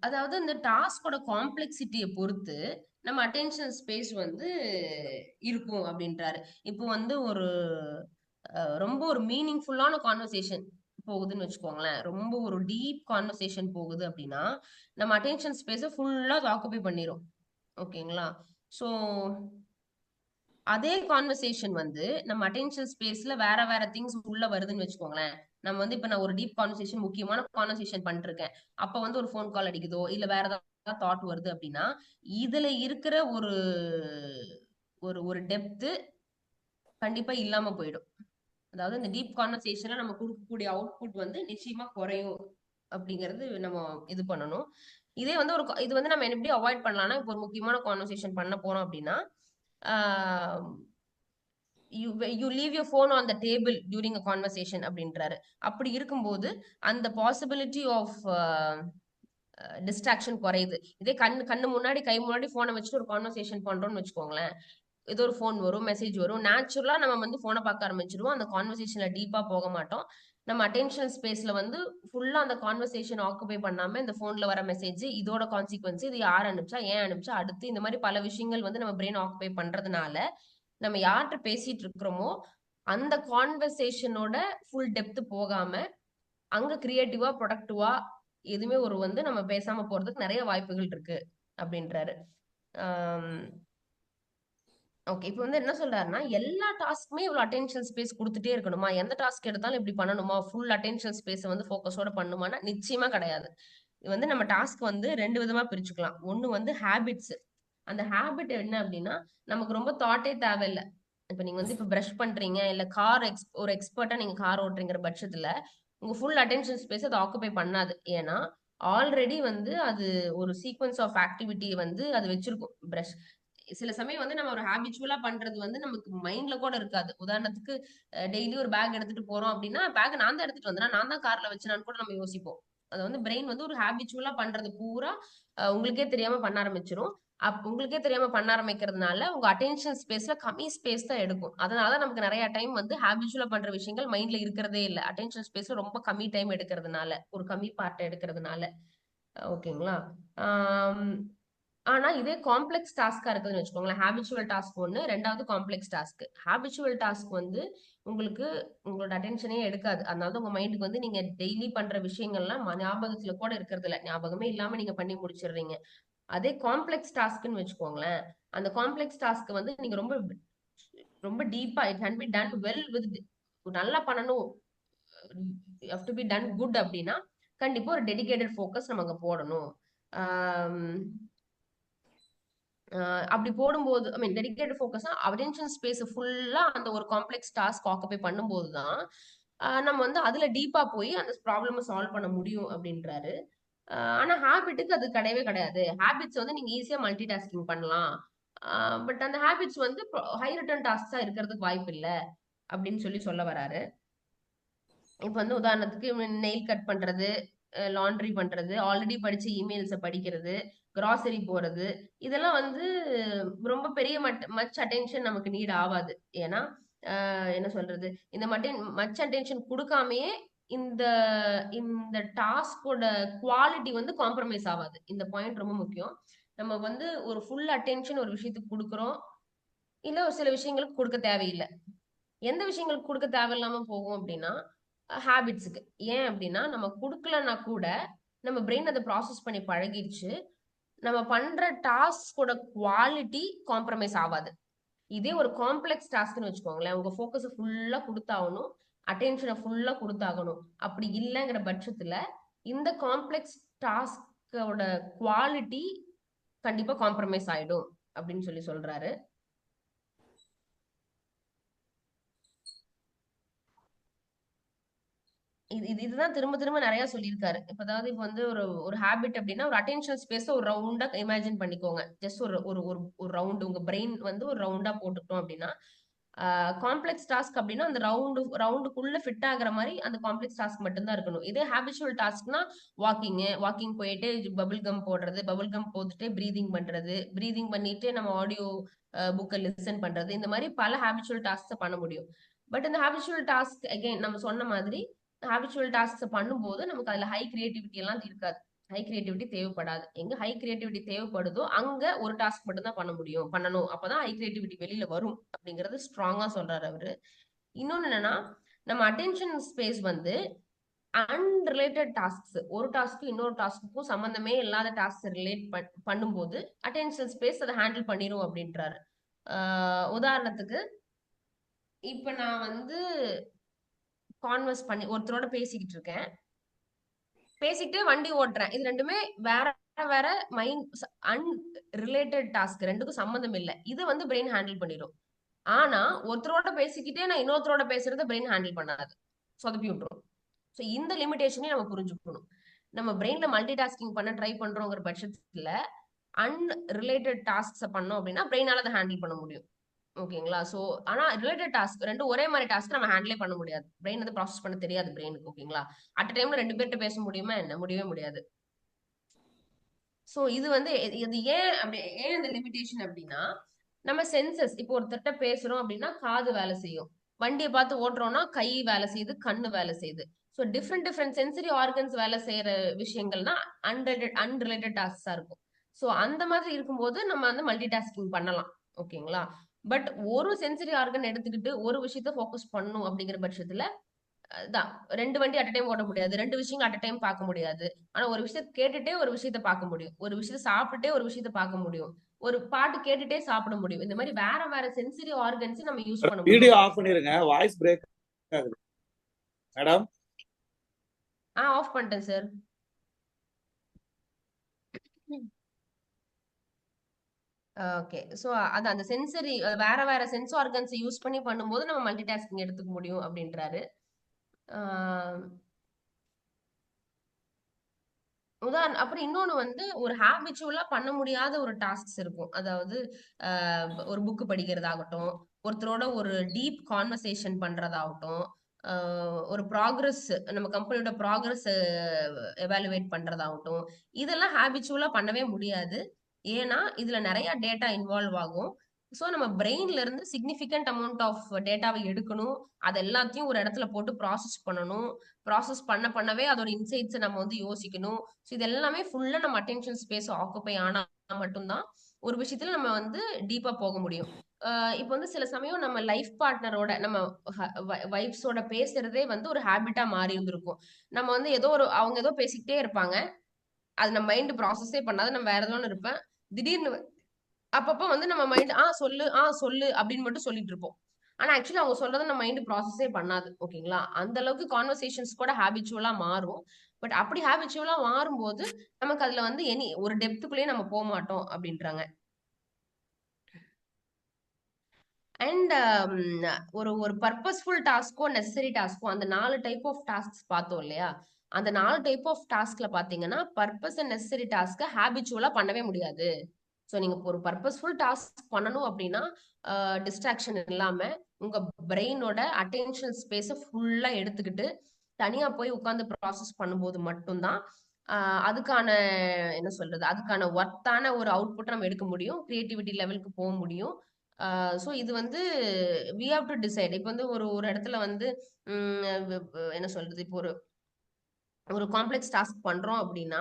அதாவது இந்த டாஸ்கோட காம்ப்ளெக்சிட்டியை பொறுத்து நம்ம அட்டென்ஷன் ஸ்பேஸ் வந்து இருக்கும் அப்படின்றாரு. இப்போ வந்து ஒரு ரொம்ப ஒரு மீனிங்ஃபுல்லான கான்வர்சேஷன் போகுதுன்னு வச்சுக்கோங்களேன், ரொம்ப ஒரு டீப் கான்வர்சேஷன் போகுது அப்படின்னா நம்ம அட்டென்ஷன் ஸ்பேஸை ஃபுல்லா ஆக்குபை பண்ணிரும். ஓகேங்களா? ஸோ அதே கான்வர்சேஷன் வந்து நம்ம அட்டென்ஷன் ஸ்பேஸ்ல வேற வேற திங்ஸ் உள்ள வருதுன்னு வச்சுக்கோங்களேன். நம்ம வந்து இப்ப நான் ஒரு டீப் கான்வர்சேஷன், முக்கியமான கான்வர்சேஷன் பண்ணிட்டு இருக்கேன், அப்ப வந்து ஒரு ஃபோன் கால் அடிக்குதோ இல்ல வேற ஏதாவது தாட் வருது அப்படின்னா இதுல இருக்கிற ஒரு ஒரு ஒரு டெப்த் கண்டிப்பா இல்லாம போயிடும். அதாவது இந்த டீப் கான்வர்சேஷன்ல நம்ம கொடுக்கக்கூடிய அவுட்புட் வந்து நிச்சயமா குறையும் அப்படிங்கிறது நம்ம இது பண்ணணும். இதே வந்து இது வந்து நம்ம எப்படி அவாய்ட் பண்ணலாம்னா, இப்போ ஒரு முக்கியமான கான்வர்சேஷன் பண்ண போறோம் அப்படின்னா you leave your phone on the table during a conversation அப்படின்றாரு. அப்படி இருக்கும்போது அந்த பாசிபிலிட்டி ஆஃப் டிஸ்ட்ராக்ஷன் குறையுது. இதே கண்ணு முன்னாடி கை முன்னாடி போனை வச்சுட்டு ஒரு கான்வர்சேஷன் பண்றோம்னு வச்சுக்கோங்களேன், ஏதோ ஒரு ஃபோன் வரும், மெசேஜ் வரும், நேச்சுரலா நம்ம வந்து போனை பார்க்க ஆரம்பிச்சிருவோம், அந்த கான்வர்சேஷன்ல டீப்பா போக மாட்டோம். நம்ம அட்டென்ஷன் ஸ்பேஸ்ல வந்து ஃபுல்லா அந்த கான்வர்சேஷன் ஆக்குபை பண்ணாம இந்த போன்ல வர மெசேஜ், இதோட கான்சிக்வன்ஸ், இது யார் அனுப்பிச்சா, ஏன் அனுப்பிச்சா, அடுத்து இந்த மாதிரி பல விஷயங்கள் வந்து நம்ம பிரெயின் ஆக்குபை பண்றதுனால நம்ம யார்கிட்ட பேசிட்டு இருக்கிறோமோ அந்த கான்வர்சேஷனோட ஃபுல் டெப்த் போகாம அங்க கிரியேட்டிவா ப்ரொடக்டிவா எதுவுமே ஒரு வந்து நம்ம பேசாம போறதுக்கு நிறைய வாய்ப்புகள் இருக்கு அப்படின்றாரு. ஓகே, இப்போ வந்து என்ன சொல்றாருன்னா, எல்லா டாஸ்க்குமே இவ்வளவு அட்டென்ஷன் ஸ்பேஸ் கொடுத்துட்டே இருக்கணுமா, எந்த டாஸ்க் எடுத்தாலும் இப்படி பண்ணணுமா, ஃபுல் அட்டென்ஷன் ஸ்பேஸ் வந்து ஃபோக்கஸோட பண்ணுமானா நிச்சயமா கிடையாது. இது வந்து நம்ம டாஸ்க் வந்து ரெண்டு விதமா பிரிச்சுக்கலாம். ஒண்ணு வந்து ஹேபிட்ஸ். அந்த ஹேபிட் என்ன அப்படின்னா நமக்கு ரொம்ப தாட்டே தேவையில்லை. இப்ப நீங்க வந்து இப்ப பிரஷ் பண்றீங்க இல்ல ஒரு எக்ஸ்பர்ட்டா நீங்க கார் ஓட்டுறீங்கிற பட்சத்துல உங்க ஃபுல் அட்டென்ஷன் ஸ்பேஸ் அதை ஆக்குபை பண்ணாது. ஏன்னா ஆல்ரெடி வந்து அது ஒரு சீக்வன்ஸ் ஆஃப் ஆக்டிவிட்டி வந்து அது வச்சிருக்கும். பிரஷ் சில சமயம் வந்து நம்ம ஒரு ஹேபிச்சுவலா பண்றது வந்து நமக்கு மைண்ட்ல கூட இருக்காது. உதாரணத்துக்கு டெய்லி ஒரு பேக் எடுத்துட்டு போறோம் அப்படின்னா பேக் நான் தான் எடுத்துட்டு வந்தேன், நான் தான் கார்ல வச்சேனான்னு கூட நம்ம யோசிப்போம். அது வந்து பிரெயின் வந்து ஒரு ஹேபிச்சுவலா பண்றது பூரா உங்களுக்கே தெரியாம பண்ண ஆரம்பிச்சிரும். உங்களுக்கே தெரியாம பண்ண ஆரம்பிக்கிறதுனால உங்க அட்டென்ஷன் ஸ்பேஸ்ல கம்மி ஸ்பேஸ் தான் எடுக்கும். அதனால நமக்கு நிறைய டைம் வந்து ஹேபிச்சுவலா பண்ற விஷயங்கள் மைண்ட்ல இருக்கிறதே இல்லை. அட்டென்ஷன் ஸ்பேஸ்ல ரொம்ப கம்மி டைம் எடுக்கிறதுனால, ஒரு கம்மி பார்ட் எடுக்கிறதுனால. ஓகேங்களா? ஆனா இதே காம்ப்ளெக்ஸ் டாஸ்கா இருக்குதுன்னு வச்சுக்கோங்களேன். ஹேபிச்சுவல் டாஸ்க் ஒண்ணு, ரெண்டாவது காம்ப்ளெக்ஸ் டாஸ்க். ஹேபிச்சுவல் டாஸ்க் வந்து உங்களுக்கு உங்களோட அட்டென்ஷனே எடுக்காது. அதனால உங்க மைண்டுக்கு வந்து நீங்க டெய்லி பண்ற விஷயங்கள்லாம் ஞாபகத்துல கூட இருக்கிறது இல்ல, ஞாபகமே இல்லாம நீங்க பண்ணி முடிச்சிடுறீங்க. அதே காம்ப்ளெக்ஸ் டாஸ்க்னு வச்சுக்கோங்களேன், அந்த காம்ப்ளெக்ஸ் டாஸ்க் வந்து நீங்க ரொம்ப ரொம்ப டீப்பா it can be done well with, நல்லா பண்ணணும், how to be done good அப்படின்னா கண்டிப்பா ஒரு டெடிகேட்டட் ஃபோக்கஸ் நம்ம அங்க போடணும். அப்படி போடும்போது ஐ மீன் டெடிகேட்டட் ஃபோக்கஸ்னா அட்டென்ஷன் ஸ்பேஸ் ஃபுல்லா அந்த ஒரு காம்ப்ளெக்ஸ் டாஸ்க் ஆக்குபை பண்ணும்போது தான் நம்ம வந்து அதுல டீப்பா போய் அந்த ப்ராப்ளமை சால்வ் பண்ண முடியும் அப்படின்றாரு. ஆனா ஹேபிட்டுக்கு அது கிடையவே கிடையாது. ஹேபிட்ஸ் வந்து நீங்க ஈஸியா மல்டி டாஸ்கிங் பண்ணலாம். பட் அந்த ஹேபிட்ஸ் வந்து ஹை ரிட்டர்ன் டாஸ்கா இருக்கிறதுக்கு வாய்ப்பு இல்லை அப்படின்னு சொல்ல வராரு. இப்ப வந்து உதாரணத்துக்கு நெயில் கட் பண்றது, லாண்ட்ரி பண்றது, ஆல்ரெடி படிச்ச இமெயில்ஸை படிக்கிறது, கிராசரி போறது, இதெல்லாம் வந்து ரொம்ப பெரிய மச் அட்டென்ஷன் நமக்கு நீட் ஆகாது. ஏன்னா என்ன சொல்றது, இந்த மச் அட்டென்ஷன் கொடுக்காமயே இந்த இந்த டாஸ்கோட குவாலிட்டி வந்து காம்ப்ரமைஸ் ஆகாது. இந்த பாயிண்ட் ரொம்ப முக்கியம். நம்ம வந்து ஒரு ஃபுல் அட்டென்ஷன் ஒரு விஷயத்துக்கு கொடுக்குறோம், இல்ல ஒரு சில விஷயங்களுக்கு கொடுக்க தேவையில்லை. எந்த விஷயங்களுக்கு கொடுக்க தேவையில்லாம போகும் அப்படின்னா ஹேபிட்ஸுக்கு. ஏன் அப்படின்னா நம்ம கொடுக்கலன்னா கூட நம்ம பிரெயின் அதை ப்ராசஸ் பண்ணி பழகிடுச்சு, நம்ம பண்ற டாஸ்கோட குவாலிட்டி காம்ப்ரமைஸ் ஆகாது. இதே ஒரு காம்ப்ளெக்ஸ் டாஸ்க்னு வச்சுக்கோங்களேன், உங்க ஃபோக்கஸை ஃபுல்லா கொடுத்தாகணும், அட்டென்ஷனை ஃபுல்லா கொடுத்தாகணும். அப்படி இல்லைங்கிற பட்சத்துல இந்த காம்ப்ளெக்ஸ் டாஸ்கோட குவாலிட்டி கண்டிப்பா காம்ப்ரமைஸ் ஆயிடும் அப்படின்னு சொல்றாரு. இதுதான் திரும்ப திரும்ப நிறைய சொல்லியிருக்காரு. இப்ப அதாவது இப்ப வந்து ஒரு ஒரு ஹேபிட் அப்படின்னா ஒரு அட்டென்ஷன் ஸ்பேஸ் ஒரு ரவுண்டா இமேஜின் பண்ணிக்கோங்க. ஜஸ்ட் ஒரு ஒரு ஒரு ஒரு ரவுண்ட் உங்க பிரெயின் வந்து ஒரு ரவுண்டா போட்டுட்டோம் அப்படின்னா காம்ப்ளெக்ஸ் டாஸ்க் அப்படின்னா அந்த ரவுண்டுக்குள்ள ஃபிட் ஆகுற மாதிரி அந்த காம்ப்ளெக்ஸ் டாஸ்க் மட்டும்தான் இருக்கணும். இதே ஹேபிச்சுவல் டாஸ்க்னா வாக்கிங் போயிட்டு பபிள் கம் போடுறது, பபிள் கம் போட்டுட்டு பிரீதிங் பண்றது, பிரீதிங் பண்ணிட்டு நம்ம ஆடியோ புக்கை லிசன் பண்றது, இந்த மாதிரி பல ஹேபிச்சுவல் டாஸ்க் பண்ண முடியும். பட் இந்த ஹேபிச்சுவல் டாஸ்க் அகைன் நம்ம சொன்ன மாதிரி ஹேபிச்சுவல் டாஸ்க் பண்ணும்போது நமக்கு அதுல ஹை கிரியேட்டிவிட்டி எல்லாம் இருக்காது. ஹை கிரியேட்டிவிட்டி தேவைப்படாது. எங்க ஹை கிரியேட்டிவிட்டி தேவைப்படுதோ அங்க ஒரு டாஸ்க் மட்டும் தான் பண்ணணும். அப்பதான் ஹை கிரியேட்டிவிட்டி வெளியில வரும் அப்படிங்கறது ஸ்ட்ராங்கா சொல்றாரு அவரு. இன்னொன்னு என்னன்னா நம்ம அட்டென்ஷன் ஸ்பேஸ் வந்து அன்ரிலேட்டட் டாஸ்க்ஸ், ஒரு டாஸ்க்கு இன்னொரு டாஸ்க்குக்கும் சம்பந்தமே இல்லாத டாஸ்க் ரிலேட் பண்ணும்போது அட்டென்ஷன் ஸ்பேஸ் அதை ஹேண்டில் பண்ணிரும் அப்படின்றாரு. உதாரணத்துக்கு இப்ப நான் வந்து கான்வர்ஸ் பண்ணி ஒருத்தரோட பேசிக்கிட்டு இருக்கேன், பேசிக்கிட்டே வண்டி ஓட்டுறேன். இது ரெண்டுமே வேற வேற மைண்ட் அன்ரிலேட்டட் டாஸ்க், ரெண்டுக்கும் சம்மந்தம் இல்லை. இது வந்து பிரெயின் ஹேண்டில் பண்ணிடும். ஆனா ஒருத்தரோட பேசிக்கிட்டே நான் இன்னொருத்தரோட பேசுறத பிரெயின் ஹேண்டில் பண்ணாது, சொதப்பி விட்டுரும். ஸோ இந்த லிமிடேஷனையும் நம்ம புரிஞ்சுக்கணும். நம்ம பிரெயின்ல மல்டி டாஸ்கிங் பண்ண ட்ரை பண்றோங்கிற பட்சத்துல அன்ரிலேட்டட் டாஸ்க்ஸை பண்ணோம் அப்படின்னா பிரெயினால அதை ஹேண்டில் பண்ண முடியும். ஓகேங்களா? சோ ஆனா ரிலேட்டட் டாஸ்க் ரெண்டும் ஒரே மாதிரி டாஸ்க் நம்ம ஹேண்டிலே பண்ண முடியாது. பிரெயின் வந்து ப்ராசஸ் பண்ண தெரியாது பிரெயினுக்கு. ஓகேங்களா? அட் டைம்ல ரெண்டு பேர்கிட்ட பேச முடியுமா என்ன? முடியவே முடியாது. சோ இது வந்து இது ஏன் இந்த லிமிடேஷன் அப்படின்னா நம்ம சென்சஸ், இப்போ ஒருத்தர்கிட்ட பேசுறோம் அப்படின்னா காது வேலை செய்யும், வண்டியை பார்த்து ஓட்டுறோம்னா கை வேலை செய்யுது, கண்ணு வேலை செய்யுது. ஸோ டிஃப்ரெண்ட் சென்சரி ஆர்கன்ஸ் வேலை செய்யற விஷயங்கள்னா அன்ரிலேட்டட் டாஸ்கா இருக்கும். ஸோ அந்த மாதிரி இருக்கும்போது நம்ம வந்து மல்டி டாஸ்கிங் பண்ணலாம். ஓகேங்களா? பட் ஒரு சென்சரி ஆர்கன் எடுத்துக்கிட்டு ஒரு விஷயத்த ஃபோக்கஸ் பண்ணும் அப்படிங்கிற பட்சத்துல தான் ரெண்டு வண்டி அட் டைம் ஓட்ட முடியாது, ரெண்டு விஷயங்கள் அட் டைம் பார்க்க முடியாது. ஆனா ஒரு விஷயத்த கேட்டுட்டே ஒரு விஷயத்த பார்க்க முடியும், ஒரு விஷயத்த சாப்பிட்டுட்டே ஒரு விஷயத்த பார்க்க முடியும், ஒரு பாட்டு கேட்டுட்டே சாப்பிட முடியும். இந்த மாதிரி வேற வேற சென்சரி ஆர்கன்ஸ் நம்ம யூஸ் பண்ண முடியும். வீடியோ ஆஃப் பண்ணிருங்க, வாய்ஸ் பிரேக் ஆகுது மேடம். ஆஃப் பண்ணிட்டேன் சார். ஓகே. சோ அது அந்த சென்சரி வேற வேற சென்ஸ் ஆர்கன்ஸ் யூஸ் பண்ணி பண்ணும்போது நம்ம மல்டி டாஸ்கிங் எடுத்துக்க முடியும் அப்படின்றாரு. அப்புறம் இன்னொன்னு வந்து ஒரு ஹேபிச்சுவலா பண்ண முடியாத ஒரு டாஸ்க்ஸ் இருக்கும். அதாவது ஒரு புக் படிக்கிறதாகட்டும், ஒருத்தரோட ஒரு டீப் கான்வர்சேஷன் பண்றதாகட்டும், ஒரு ப்ராக்ரஸ் நம்ம கம்பெனியோட ப்ராக்ரஸ் எவாலுவேட் பண்றதாகட்டும், இதெல்லாம் ஹேபிச்சுவலா பண்ணவே முடியாது. ஏன்னா இதுல நிறைய டேட்டா இன்வால்வ் ஆகும். ஸோ நம்ம பிரெயின்ல இருந்து சிக்னிஃபிகண்ட் அமௌண்ட் ஆஃப் டேட்டாவை எடுக்கணும், அது எல்லாத்தையும் ஒரு இடத்துல போட்டு ப்ராசஸ் பண்ணணும். ப்ராசஸ் பண்ணவே அதோட இன்சைட்ஸை நம்ம வந்து யோசிக்கணும். ஸோ இது எல்லாமே ஃபுல்லா நம்ம அட்டென்ஷன் ஸ்பேஸ் ஆக்குப்பை ஆனா மட்டும்தான் ஒரு விஷயத்துல நம்ம வந்து டீப்பா போக முடியும். இப்போ வந்து சில சமயம் நம்ம லைஃப் பார்ட்னரோட நம்ம வைஃப்ஸோட பேசுறதே வந்து ஒரு ஹேபிட்டா மாறி இருந்திருக்கும். நம்ம வந்து அவங்க ஏதோ பேசிக்கிட்டே இருப்பாங்க, அது நம்ம மைண்ட் ப்ராசஸே பண்ணாது, நம்ம வேற ஏதோ ஒன்று இருப்பேன். திடீர்னு அப்பப்ப வந்து நம்ம மைண்ட் சொல்லு அப்படின்னு மட்டும் சொல்லிட்டு இருப்போம். ஆனா ஆக்சுவலி அவங்க சொல்றதை நம்ம மைண்ட் ப்ராசஸே பண்ணாது. ஓகேங்களா? அந்த அளவுக்கு கான்வர்சேஷன்ஸ் கூட ஹேபிச்சுவலா மாறும். பட் அப்படி ஹேபிச்சுவலா மாறும்போது நமக்கு அதுல வந்து ஒரு டெப்த்துக்குள்ளேயே நம்ம போக மாட்டோம் அப்படின்றாங்க. அண்ட் ஒரு ஒரு பர்பஸ்ஃபுல் டாஸ்க்கோ நெசசரி டாஸ்க்கோ அந்த 4 டைப் ஆஃப் டாஸ்க் பார்த்தோம் இல்லையா? அந்த 4 டைப் ஆஃப் டாஸ்க்ல பாத்தீங்கன்னா பர்பஸ் அண்ட் நெசசரி டாஸ்க்கை ஹேபிச்சுவலா பண்ணவே முடியாது. ஸோ நீங்க ஒரு பர்பஸ்ஃபுல் டாஸ்க் பண்ணணும் அப்படின்னா டிஸ்ட்ராக்ஷன் இல்லாம உங்க பிரெயினோட அட்டென்ஷன் ஸ்பேஸை ஃபுல்லா எடுத்துக்கிட்டு தனியா போய் உட்கார்ந்து ப்ராசஸ் பண்ணும்போது மட்டும்தான் அதுக்கான என்ன சொல்றது, அதுக்கான ஒர்த்தான ஒரு அவுட்புட் நம்ம எடுக்க முடியும், கிரியேட்டிவிட்டி லெவலுக்கு போக முடியும். ஸோ இது வந்து வி ஹாவ் டு டிசைட். இப்போ வந்து ஒரு ஒரு இடத்துல வந்து என்ன சொல்றது, இப்போ ஒரு ஒரு காம்ப்ளெக்ஸ் டாஸ்க் பண்றோம் அப்படின்னா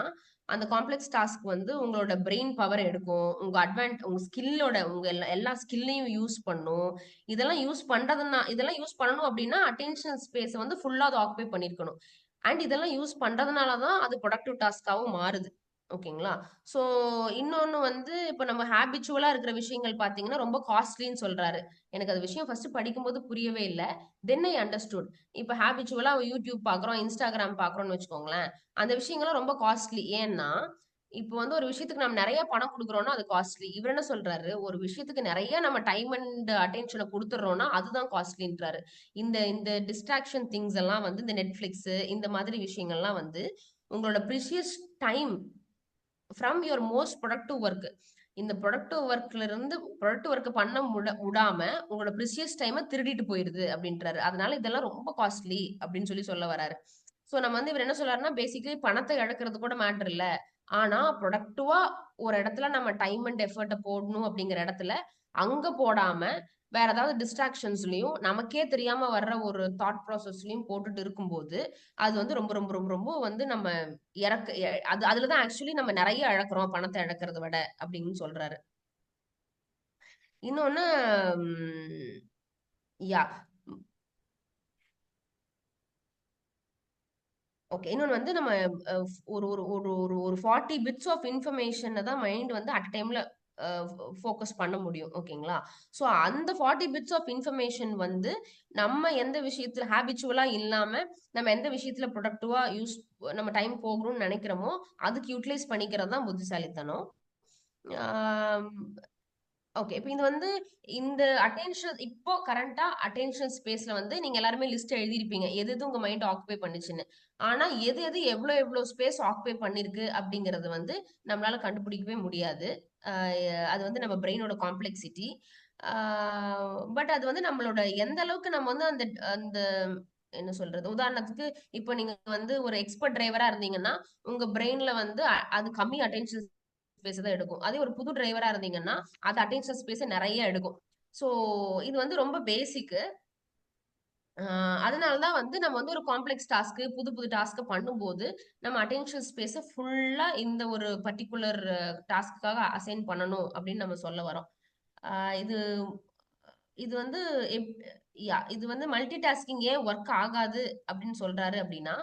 அந்த காம்ப்ளெக்ஸ் டாஸ்க் வந்து உங்களோட பிரெயின் பவர் எடுக்கும், உங்க ஸ்கில்லோட உங்க எல்லா ஸ்கில்லையும் யூஸ் பண்ணும். இதெல்லாம் யூஸ் பண்ணணும் அப்படின்னா அட்டென்ஷன் ஸ்பேஸ் வந்து ஃபுல்லா அதை ஆக்குபை பண்ணிருக்கணும். அண்ட் இதெல்லாம் யூஸ் பண்றதுனாலதான் அது ப்ரொடக்டிவ் டாஸ்காவும் மாறுது. ஓகேங்களா? சோ இன்னொன்னு வந்து இப்ப நம்ம ஹேபிச்சுவலா இருக்கிற விஷயங்கள் பாத்தீங்கன்னா ரொம்ப காஸ்ட்லின்னு சொல்றாரு. எனக்கு அது விஷயம் ஃபர்ஸ்ட் படிக்கும்போது புரியவே இல்லை. தென் ஐ அண்டர்ஸ்டுட். இப்ப ஹேபிச்சுவலா யூடியூப் பாக்குறோம், இன்ஸ்டாகிராம் பாக்குறோம்னு வச்சுக்கோங்களேன், அந்த விஷயங்கள்லாம் ரொம்ப காஸ்ட்லி. ஏன்னா இப்போ வந்து ஒரு விஷயத்துக்கு நம்ம நிறைய பணம் கொடுக்குறோம்னா அது காஸ்ட்லி. இவர் என்ன சொல்றாரு, ஒரு விஷயத்துக்கு நிறைய நம்ம டைம் அண்ட் அட்டென்ஷனை கொடுத்துடுறோம்னா அதுதான் காஸ்ட்லின்றாரு. இந்த இந்த டிஸ்ட்ராக்ஷன் திங்ஸ் எல்லாம் வந்து இந்த நெட்ஃபிளிக்ஸ் இந்த மாதிரி விஷயங்கள்லாம் வந்து உங்களோட precious time from your most productive work, இந்த ப்ரொடக்டிவ் ஒர்க்ல இருந்து ப்ரொடக்டிவ் ஒர்க் பண்ண விடாம உங்களோட ப்ரிசியஸ் டைமை திருடிட்டு போயிருது அப்படின்றாரு. அதனால இதெல்லாம் ரொம்ப காஸ்ட்லி அப்படின்னு சொல்ல வராரு. சோ நம்ம வந்து இவர் என்ன சொல்றாருன்னா, பேசிக்கலி பணத்தை இழக்கிறது கூட மேட்டர் இல்ல, ஆனா ப்ரொடக்டிவா ஒரு இடத்துல நம்ம டைம் அண்ட் எஃபர்ட்டை போடணும் அப்படிங்கிற இடத்துல அங்க போடாம வேற ஏதாவது டிஸ்ட்ராக்ஷன்ஸ்லயும் நமக்கே தெரியாம வர்ற ஒரு தாட் ப்ராசஸ்லயும் போட்டுட்டு இருக்கும்போது அது வந்து ரொம்ப ரொம்ப ரொம்ப ரொம்ப வந்து நம்ம அதுலதான் ஆக்சுவலி நம்ம நிறைய இழக்கிறோம் பணத்தை இழக்கிறத விட அப்படின்னு சொல்றாரு. இன்னொன்னு யா ஓகே, இன்னொன்னு வந்து நம்ம ஒரு ஒரு ஒரு ஒரு ஒரு 40 பிட்ஸ் ஆஃப் இன்ஃபர்மேஷனை தான் மைண்ட் வந்து அட் டைம்ல ஃபோக்கஸ் பண்ண முடியும். ஓகேங்களா? ஸோ அந்த 40 பிட்ஸ் ஆஃப் இன்ஃபர்மேஷன் வந்து நம்ம எந்த விஷயத்துல ஹேபிச்சுவலா இல்லாம நம்ம எந்த விஷயத்துல ப்ரொடக்டிவா நம்ம டைம் போகணும்னு நினைக்கிறோமோ அதுக்கு யூட்டிலைஸ் பண்ணிக்கிறது தான் புத்திசாலித்தனம். ஓகே, இப்போ இது வந்து இந்த அட்டென்ஷன் இப்போ கரண்டா அட்டென்ஷன் ஸ்பேஸ்ல வந்து நீங்க எல்லாருமே லிஸ்ட் எழுதிருப்பீங்க எது எது உங்க மைண்ட் ஆக்குபை பண்ணுச்சுன்னு. ஆனா எது எது எவ்வளவு எவ்வளவு ஸ்பேஸ் ஆக்குபை பண்ணிருக்கு அப்படிங்கறது வந்து நம்மளால கண்டுபிடிக்கவே முடியாது. அது வந்து நம்ம பிரெயினோட காம்ப்ளெக்சிட்டி. பட் அது வந்து நம்மளோட எந்த அளவுக்கு நம்ம வந்து அந்த அந்த என்ன சொல்றது, உதாரணத்துக்கு இப்போ நீங்க வந்து ஒரு எக்ஸ்பர்ட் டிரைவரா இருந்தீங்கன்னா உங்க பிரெயின்ல வந்து அது கம்மி அட்டென்ஷன் ஸ்பேஸ் தான் எடுக்கும். அதே ஒரு புது டிரைவரா இருந்தீங்கன்னா அது அட்டென்ஷன் ஸ்பேஸ் நிறைய எடுக்கும். சோ இது வந்து ரொம்ப பேசிக். அதனாலதான் வந்து நம்ம வந்து ஒரு காம்ப்ளெக்ஸ் டாஸ்க் புது புது டாஸ்க் பண்ணும்போது நம்ம அட்டென்ஷன் ஸ்பேஸ ஃபுல்லா இந்த ஒரு பர்டிகுலர் டாஸ்க்காக அசைன் பண்ணணும் அப்படின்னு நம்ம சொல்ல வரோம். இது இது வந்து இது வந்து மல்டி டாஸ்கிங் ஏன் ஒர்க் ஆகாது அப்படின்னு சொல்றாரு அப்படின்னா,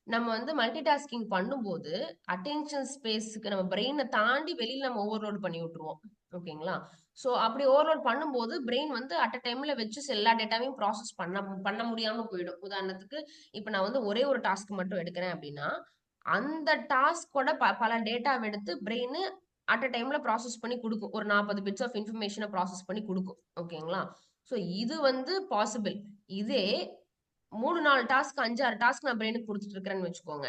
நம்ம வந்து மல்டி டாஸ்கிங் பண்ணும்போது அட்டென்ஷன் ஸ்பேஸ்க்கு நம்ம பிரெயினை தாண்டி வெளியில நம்ம ஓவர்லோட் பண்ணி விட்டுருவோம். ஓகேங்களா? சோ அப்படி ஓவர்லோட் பண்ணும்போது பிரெயின் வந்து அட் அ டைம்ல வச்சு எல்லா டேட்டாவையும் ப்ராசஸ் பண்ண பண்ண முடியாம போயிடும். உதாரணத்துக்கு இப்ப நான் வந்து ஒரே ஒரு டாஸ்க் மட்டும் எடுக்கிறேன் அப்படின்னா அந்த டாஸ்கோட பல டேட்டா எடுத்து பிரெயின் அட் அ டைம்ல ப்ராசஸ் பண்ணி கொடுக்கும். ஒரு 40 பிட்ஸ் ஆஃப் இன்ஃபர்மேஷனை ப்ராசஸ் பண்ணி கொடுக்கும். ஓகேங்களா? சோ இது வந்து பாசிபிள். இதே 3-4 டாஸ்க் 5-6 டாஸ்க் நான் பிரெயினுக்கு கொடுத்துட்டு இருக்கிறேன்னு வச்சுக்கோங்க,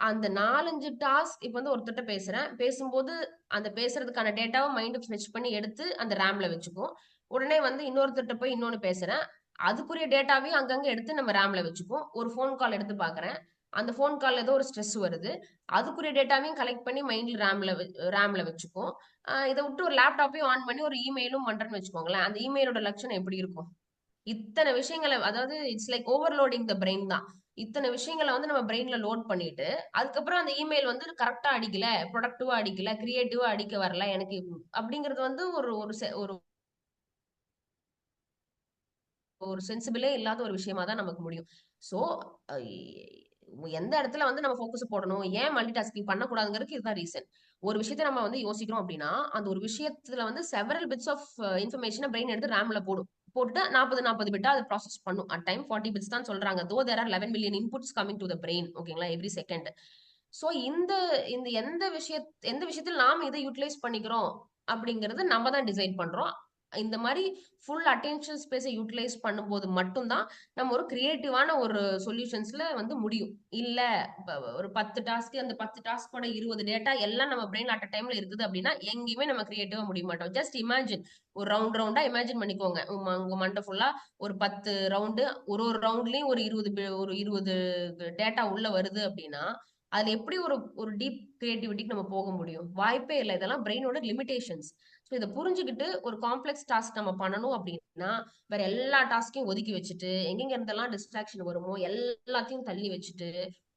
அந்த 4-5 டாஸ்க் இப்ப வந்து ஒருத்தட்ட பேசுறேன், பேசும்போது அந்த பேசுறதுக்கான டேட்டாவை மைண்ட் ஃபெச் பண்ணி எடுத்து அந்த ரேம்ல வச்சுக்கும். உடனே வந்து இன்னொருத்தட்ட போய் இன்னொன்னு பேசுறேன், அதுக்குரிய டேட்டாவையும் அங்கங்க எடுத்து நம்ம ரேம்ல வச்சுக்கும். ஒரு ஃபோன் கால் எடுத்து பாக்குறேன், அந்த ஃபோன் கால் ஏதோ ஒரு ஸ்ட்ரெஸ் வருது, அதுக்குரிய டேட்டாவையும் கலெக்ட் பண்ணி மைண்ட்ல ரேம்ல வச்சுக்கும். இதை விட்டு ஒரு லேப்டாப்பையும் ஆன் பண்ணி ஒரு இமெயிலும் பண்றேன்னு வச்சுக்கோங்களேன், அந்த இமெயிலோட லட்சணம் எப்படி இருக்கும்? இத்தனை விஷயங்களை, அதாவது it's like overloading the brain தான். இத்தனை விஷயங்களை வந்து நம்ம பிரெயின்ல லோட் பண்ணிட்டு அதுக்கப்புறம் அந்த இமெயில் வந்து கரெக்டா அடிக்கல, ப்ரொடக்டிவா அடிக்கல, கிரியேட்டிவா அடிக்க வரல எனக்கு அப்படிங்கிறது வந்து ஒரு ஒரு ஒரு ஒரு சென்சிபிளே இல்லாத ஒரு விஷயமா தான் நமக்கு முடியும். சோ எந்த இடத்துல வந்து நம்ம ஃபோக்கஸ் போடணும், ஏன் மல்டி டாஸ்கிங் பண்ணக்கூடாதுங்கிறதுக்கு இதுதான் ரீசன். ஒரு விஷயத்த நம்ம வந்து யோசிக்கிறோம் அப்படின்னா அந்த ஒரு விஷயத்துல வந்து செவரல் பிட்ஸ் ஆஃப் இன்ஃபர்மேஷனை பிரெயின் எடுத்து ரேம்ல போட்டு 40 பிட்டா அது ப்ராசஸ் பண்ணும். அட் டைம் 40 பிட்ஸ் தான் சொல்றாங்க. Though there are 11 million inputs coming to the brain. ஓகேங்களா? Every second. சோ இந்த இந்த எந்த விஷயத்தில் நாம் இதை யூட்டிலைஸ் பண்ணிக்கிறோம் அப்படிங்கறது நம்ம தான் டிசைட் பண்றோம். இந்த மாதிரி ஃபுல் அட்டென்ஷன் ஸ்பேஸை யூட்டிலைஸ் பண்ணும்போது மட்டும்தான் நம்ம ஒரு கிரியேட்டிவான ஒரு சொல்யூஷன்ஸ்ல வந்து முடியும். இல்ல ஒரு 10 டாஸ்க், அந்த 10 டாஸ்கோட 20 டேட்டா எல்லாம் நம்ம பிரெயின் அட் டைம்ல இருக்குது அப்படின்னா எங்கேயுமே நம்ம கிரியேட்டிவா முடிய மாட்டோம். ஜஸ்ட் இமேஜின், ஒரு ரவுண்டா இமேஜின் பண்ணிக்கோங்க. உங்க மண்டை ஃபுல்லா ஒரு 10 ரவுண்டு, ஒரு ரவுண்ட்லயும் ஒரு 20 டேட்டா உள்ள வருது அப்படின்னா அதுல எப்படி ஒரு ஒரு டீப் கிரியேட்டிவிட்டிக்கு நம்ம போக முடியும்? வாய்ப்பே இல்லை. இதெல்லாம் பிரெயினோட லிமிடேஷன்ஸ். ஸோ இதை புரிஞ்சுக்கிட்டு ஒரு காம்ப்ளெக்ஸ் டாஸ்க் நம்ம பண்ணணும் அப்படின்னா வேற எல்லா டாஸ்கையும் ஒதுக்கி வச்சுட்டு எங்கெங்க இருந்தெல்லாம் டிஸ்ட்ராக்ஷன் வருமோ எல்லாத்தையும் தள்ளி வச்சுட்டு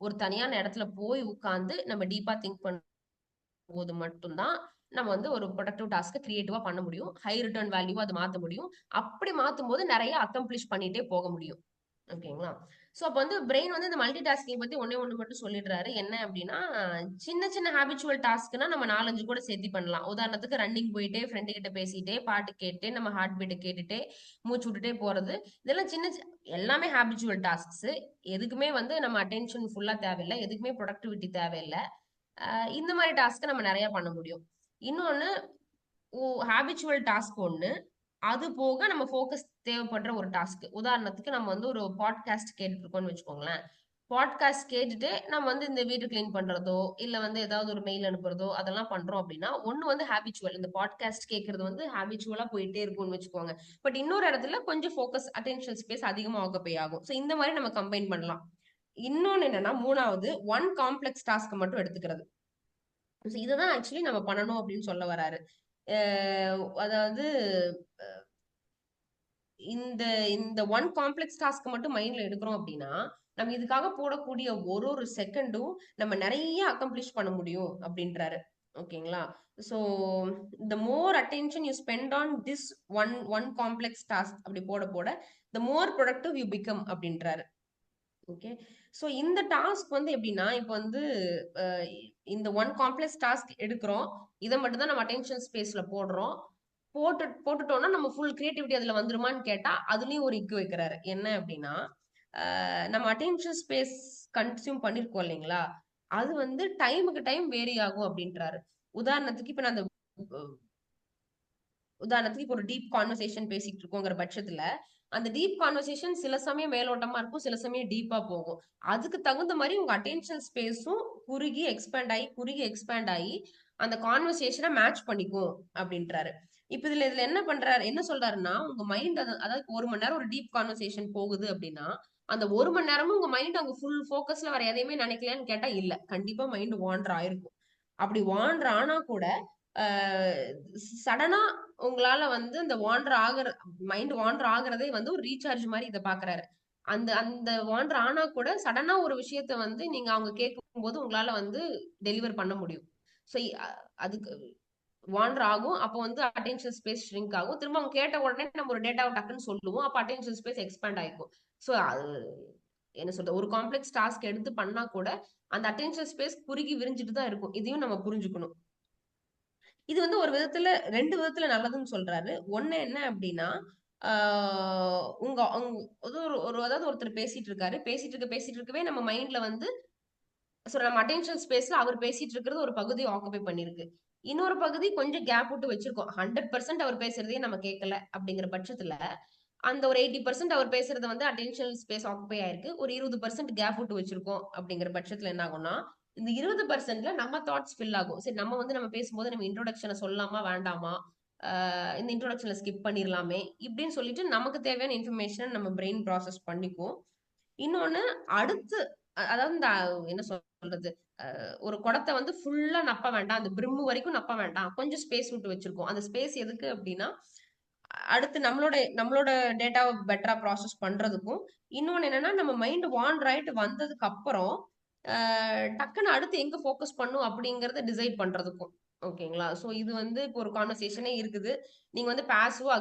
ஒரு தனியான இடத்துல போய் உட்கார்ந்து நம்ம டீப்பா திங்க் பண்ணும்போது மட்டும்தான் நம்ம வந்து ஒரு ப்ரொடக்டிவ் டாஸ்க் கிரியேட்டிவா பண்ண முடியும். ஹை ரிட்டர்ன் வேல்யூவா அது மாத்த முடியும். அப்படி மாத்தும் போது நிறைய அக்கம்ப்ளிஷ் பண்ணிட்டே போக முடியும். ஓகேங்களா? சோ அப்ப வந்து பிரெயின் வந்து இந்த மல்டி டாஸ்கிங் பத்தி ஒண்ணு மட்டும் சொல்லிடுறாரு. என்ன அப்படின்னா, சின்ன சின்ன ஹாபிச்சுவல் டாஸ்க்னா நம்ம 4-5 கூட சேர்த்து பண்ணலாம். உதாரணத்துக்கு ரன்னிங் போயிட்டே ஃப்ரெண்டு கிட்ட பேசிட்டே பாட்டு கேட்டு நம்ம ஹார்ட் பீட்டை கேட்டுட்டே மூச்சு விட்டுட்டே போறது, இதெல்லாம் எல்லாமே ஹாபிச்சுவல் டாஸ்க்ஸ். எதுக்குமே வந்து நம்ம அட்டென்ஷன் ஃபுல்லா தேவையில்லை, எதுக்குமே ப்ரொடக்டிவிட்டி தேவையில்லை. இந்த மாதிரி டாஸ்க் நம்ம நிறைய பண்ண முடியும். இன்னொன்னு ஹாபிச்சுவல் டாஸ்க் ஒண்ணு. அது போக நம்ம ஃபோக்கஸ் தேவைப்படுற ஒரு டாஸ்க். உதாரணத்துக்கு நம்ம வந்து ஒரு பாட்காஸ்ட் கேட்டுட்டு இருக்கோம்னு வச்சுக்கோங்களேன். பாட்காஸ்ட் கேட்டுட்டு நம்ம வந்து இந்த வீடு கிளீன் பண்றதோ, இல்ல வந்து ஏதாவது ஒரு மெயில் அனுப்புறதோ அதெல்லாம் பண்றோம் அப்படின்னா, ஒண்ணு வந்து ஹாபிச்சுவல். இந்த பாட்காஸ்ட் கேட்கறது வந்து ஹாபிச்சுவலா போயிட்டே இருக்கும்னு வச்சுக்கோங்க. பட் இன்னொரு இடத்துல கொஞ்சம் ஃபோக்கஸ், அட்டென்ஷன் ஸ்பேஸ் அதிகமா ஆக்குபை ஆகும். ஸோ இந்த மாதிரி நம்ம கம்பைன் பண்ணலாம். இன்னொன்னு என்னன்னா, 3வது ஒன் காம்ப்ளெக்ஸ் டாஸ்க் மட்டும் எடுத்துக்கிறது. So இதுதான் ஆக்சுவலி நம்ம பண்ணணும் அப்படின்னு சொல்ல வராரு. அதாவது இந்த இந்த ஒன் காம்ப்ளெக்ஸ் டாஸ்க் மட்டும் மைண்ட்ல எடுக்கிறோம் அப்படின்னா, நம்ம இதுக்காக போடக்கூடிய ஒரு ஒரு செகண்டும் நம்ம நிறைய அக்கம்ப்ளிஷ் பண்ண முடியும் அப்படின்றாரு. ஓகேங்களா? So the more attention you spend on this one one complex task அப்படி போட போட த மோர் ப்ரொடக்டிவ் யூ பிகம் அப்படின்றாரு. ஓகே. ஸோ இந்த டாஸ்க் வந்து எப்படின்னா, இப்போ வந்து அஹ், இந்த ஒன் காம்ப்ளெக்ஸ் டாஸ்க் எடுக்கிறோம். இதை மட்டும் தான் நம்ம அட்டென்ஷன் ஸ்பேஸ்ல போடுறோம். போட்டுட்டோம்னா நம்ம ஃபுல் கிரியேட்டிவிட்டி அதுல வந்துருமான்னு கேட்டா அதுலயும் ஒரு இக்கு வைக்கிறாரு. என்ன அப்படின்னா, நம்ம அட்டென்ஷன் ஸ்பேஸ் கன்சியூம் பண்ணிருக்கோம் இல்லைங்களா, அது வந்து டைமுக்கு டைம் வேரி ஆகும் அப்படின்றாரு. உதாரணத்துக்கு இப்ப நான் அந்த உதாரணத்துக்கு இப்போ ஒரு டீப் கான்வர்சேஷன் பேசிட்டு இருக்கோங்கிற பட்சத்துல அந்த டீப் கான்வர்சேஷன் சில சமயம் மேலோட்டமா இருக்கும், சில சமயம் டீப்பா போகும். அதுக்கு தகுந்த மாதிரி உங்க அட்டென்ஷன் ஸ்பேஸும் குறுகி எக்ஸ்பேண்ட் ஆகி அந்த கான்வர்சேஷனை மேட்ச் பண்ணிக்கும் அப்படின்றாரு. இப்ப இதுல என்ன சொல்றாருன்னா, உங்க மைண்ட் அதாவது 1 மணி நேரம் ஒரு டீப் கான்வர்சேஷன் போகுது அப்படின்னா, அந்த 1 மணி நேரமும் உங்க மைண்ட் அங்க ஃபுல் ஃபோக்கஸ்ல வர எதையுமே நினைக்கலையான்னு கேட்டா இல்ல, கண்டிப்பா மைண்ட் வாண்டர் ஆயிருக்கும். அப்படி வாண்டர் ஆனா கூட சடனா உங்களால வந்து இந்த மைண்ட் வாண்டர் ஆகுறதே வந்து ஒரு ரீசார்ஜ் மாதிரி இதை பாக்குறாரு. அந்த அந்த வாண்டர் ஆனா கூட சடனா ஒரு விஷயத்த வந்து நீங்க அவங்க கேட்கும் போது உங்களால வந்து டெலிவர் பண்ண முடியும். ஸோ அதுக்கு வாண்டர் ஆகும். அப்போ வந்து அட்டென்ஷன் ஸ்பேஸ் ஷ்ரிங்க் ஆகும். திரும்ப அவங்க கேட்ட உடனே நம்ம ஒரு டேட்டாவை டக்குன்னு சொல்லுவோம். அப்போ அட்டென்ஷன் ஸ்பேஸ் எக்ஸ்பேண்ட் ஆயிக்கும். ஸோ அது என்ன சொல்றது, ஒரு காம்ப்ளெக்ஸ் டாஸ்க் எடுத்து பண்ணா கூட அந்த அட்டென்ஷன் ஸ்பேஸ் குறுகி விரிஞ்சிட்டு தான் இருக்கும். இதையும் நம்ம புரிஞ்சுக்கணும். இது வந்து ஒரு விதத்துல 2 விதத்துல நல்லதுன்னு சொல்றாரு. ஒண்ணு என்ன அப்படின்னா, அதாவது ஒருத்தர் பேசிட்டு இருக்கவே நம்ம மைண்ட்ல வந்து நம்ம அட்டென்ஷன் ஸ்பேஸ்ல அவர் பேசிட்டு இருக்கிறது ஒரு பகுதி ஆக்குபை பண்ணிருக்கு. இன்னொரு பகுதி கொஞ்சம் கேப் விட்டு வச்சிருக்கோம். 100% அவர் பேசுறதையே நம்ம கேட்கல அப்படிங்கிற பட்சத்துல அந்த ஒரு 80% அவர் பேசுறது வந்து அட்டென்ஷன் ஸ்பேஸ் ஆக்குபை ஆயிருக்கு. ஒரு 20% கேப் விட்டு வச்சிருக்கோம் அப்படிங்கிற பட்சத்துல என்ன ஆகும்னா, இந்த 20%ல நம்ம தாட்ஸ் ஃபில் ஆகும். சரி, நம்ம பேசும்போது நம்ம இன்ட்ரோடக்ஷனை சொல்லலாமா வேண்டாமா, இந்த இன்ட்ரோடக்ஷன்ல ஸ்கிப் பண்ணிடலாமே இப்படின்னு சொல்லிட்டு நமக்கு தேவையான இன்ஃபர்மேஷன் நம்ம பிரெயின் ப்ராசஸ் பண்ணிக்கும். இன்னொன்னு அடுத்து அதாவது இந்த என்ன சொல்றது, ஒரு குடத்தை வந்து ஃபுல்லா நப்ப வேண்டாம், அந்த பிரிம்மு வரைக்கும் நப்ப வேண்டாம், கொஞ்சம் ஸ்பேஸ் விட்டு வச்சிருக்கோம். அந்த ஸ்பேஸ் எதுக்கு அப்படின்னா, அடுத்து நம்மளோட டேட்டாவை பெட்டரா ப்ராசஸ் பண்றதுக்கும், இன்னொன்னு என்னன்னா நம்ம மைண்ட் வாண்டர் ஆயிட்டு வந்ததுக்கு அப்புறம் டக்குன்னு அடுத்து எங்க ஃபோக்கஸ் பண்ணும் அப்படிங்கறத டிசைட் பண்றதுக்கும். ஓகேங்களா? சோ இது வந்து இப்போ ஒரு கான்வர்சேஷனே இருக்குது. நீங்க வந்து பாசிவா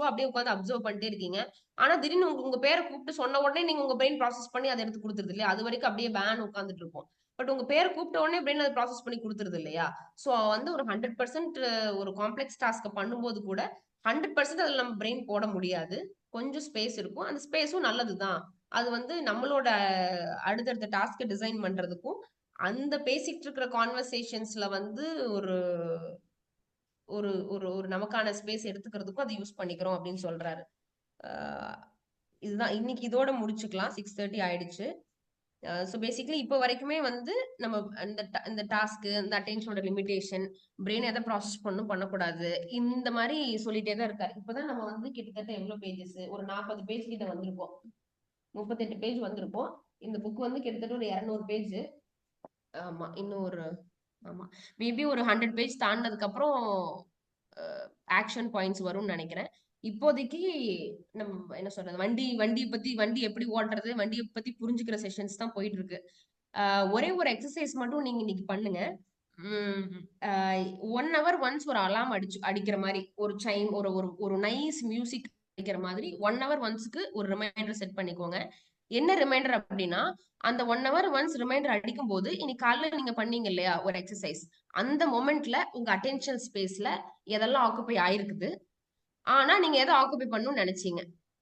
அப்படியே உட்காந்து அப்சர்வ் பண்ணிட்டே இருக்கீங்க. ஆனா திடீர்னு உங்க பேரை கூப்பிட்டு சொன்ன உடனே நீங்க உங்க பிரெயின் ப்ராசஸ் பண்ணி அதை எடுத்து கொடுத்துருது இல்லையா? அது வரைக்கும் அப்படியே உட்காந்துட்டு இருப்போம். பட் உங்க பேரை கூப்பிட்ட உடனே பிரெயின் அதை ப்ராசஸ் பண்ணி கொடுத்துருது இல்லையா? சோ வந்து ஒரு 100% ஒரு காம்ப்ளெக்ஸ் டாஸ்க் பண்ணும்போது கூட 100% அதுல நம்ம பிரெயின் போட முடியாது. கொஞ்சம் ஸ்பேஸ் இருக்கும். அந்த ஸ்பேஸும் நல்லதுதான். அது வந்து நம்மளோட அடுத்தடுத்த டாஸ்க் டிசைன் பண்றதுக்கும், அந்த பேசிட்டு இருக்கிற கான்வர்சேஷன்ஸ்ல வந்து ஒரு ஒரு ஒரு ஒரு நமக்கான ஸ்பேஸ் எடுத்துக்கிறதுக்கும் அதை யூஸ் பண்ணிக்கிறோம் அப்படின்னு சொல்றாரு. இதுதான் இன்னைக்கு, இதோட முடிச்சுக்கலாம். 6:30 ஆயிடுச்சு. ஸோ பேசிக்கலி இப்போ வரைக்குமே வந்து நம்ம இந்த டாஸ்க், இந்த அட்டென்ஷனோட லிமிடேஷன், பிரெயின் எதை ப்ராசஸ் பண்ணக்கூடாது, இந்த மாதிரி சொல்லிட்டே தான் இருக்காரு. இப்பதான் நம்ம வந்து கிட்டத்தட்ட எவ்வளவு பேஜஸ், ஒரு 40 பேஜ் கிட்ட வந்திருக்கோம். 38 பேஜ் வந்திருக்கோம். இந்த புக் வந்து கிட்டத்தட்ட ஒரு 200 பேஜ். ஆமா, இன்னும் ஒரு ஆமா மேபி ஒரு 100 பேஜ் தாண்டினதுக்கு அப்புறம் ஆக்ஷன் பாயிண்ட்ஸ் வரும்னு நினைக்கிறேன். இப்போதைக்கு நம்ம என்ன சொல்றது, வண்டி எப்படி ஓட்டுறது, வண்டியை பத்தி புரிஞ்சுக்கிற செஷன்ஸ் தான் போயிட்டு இருக்கு. ஒரே ஒரு எக்ஸசைஸ் மட்டும் நீங்க இன்னைக்கு பண்ணுங்க. 1 hour ஒன்ஸ் ஒரு அலாம் அடிக்கிற மாதிரி, ஒரு சைம், ஒரு ஒரு ஒரு நைஸ் மியூசிக் அடிக்கிற மாதிரி 1 hour ஒன்ஸ்க்கு ஒரு ரிமைண்டர் செட் பண்ணிக்கோங்க. என்ன ரிமைண்டர் அப்படின்னா, அந்த 1 hour ஒன்ஸ் ரிமைண்டர் அடிக்கும் போது இன்னைக்கு காலையில நீங்க பண்ணீங்க இல்லையா ஒரு எக்ஸசைஸ், அந்த மொமெண்ட்ல உங்க அட்டென்ஷன் ஸ்பேஸ்ல எதெல்லாம் ஆக்குபை ஆயிருக்குது, ஆனா நீங்க எதை ஆக்குபை பண்ணணும்னு நினைச்சீங்க,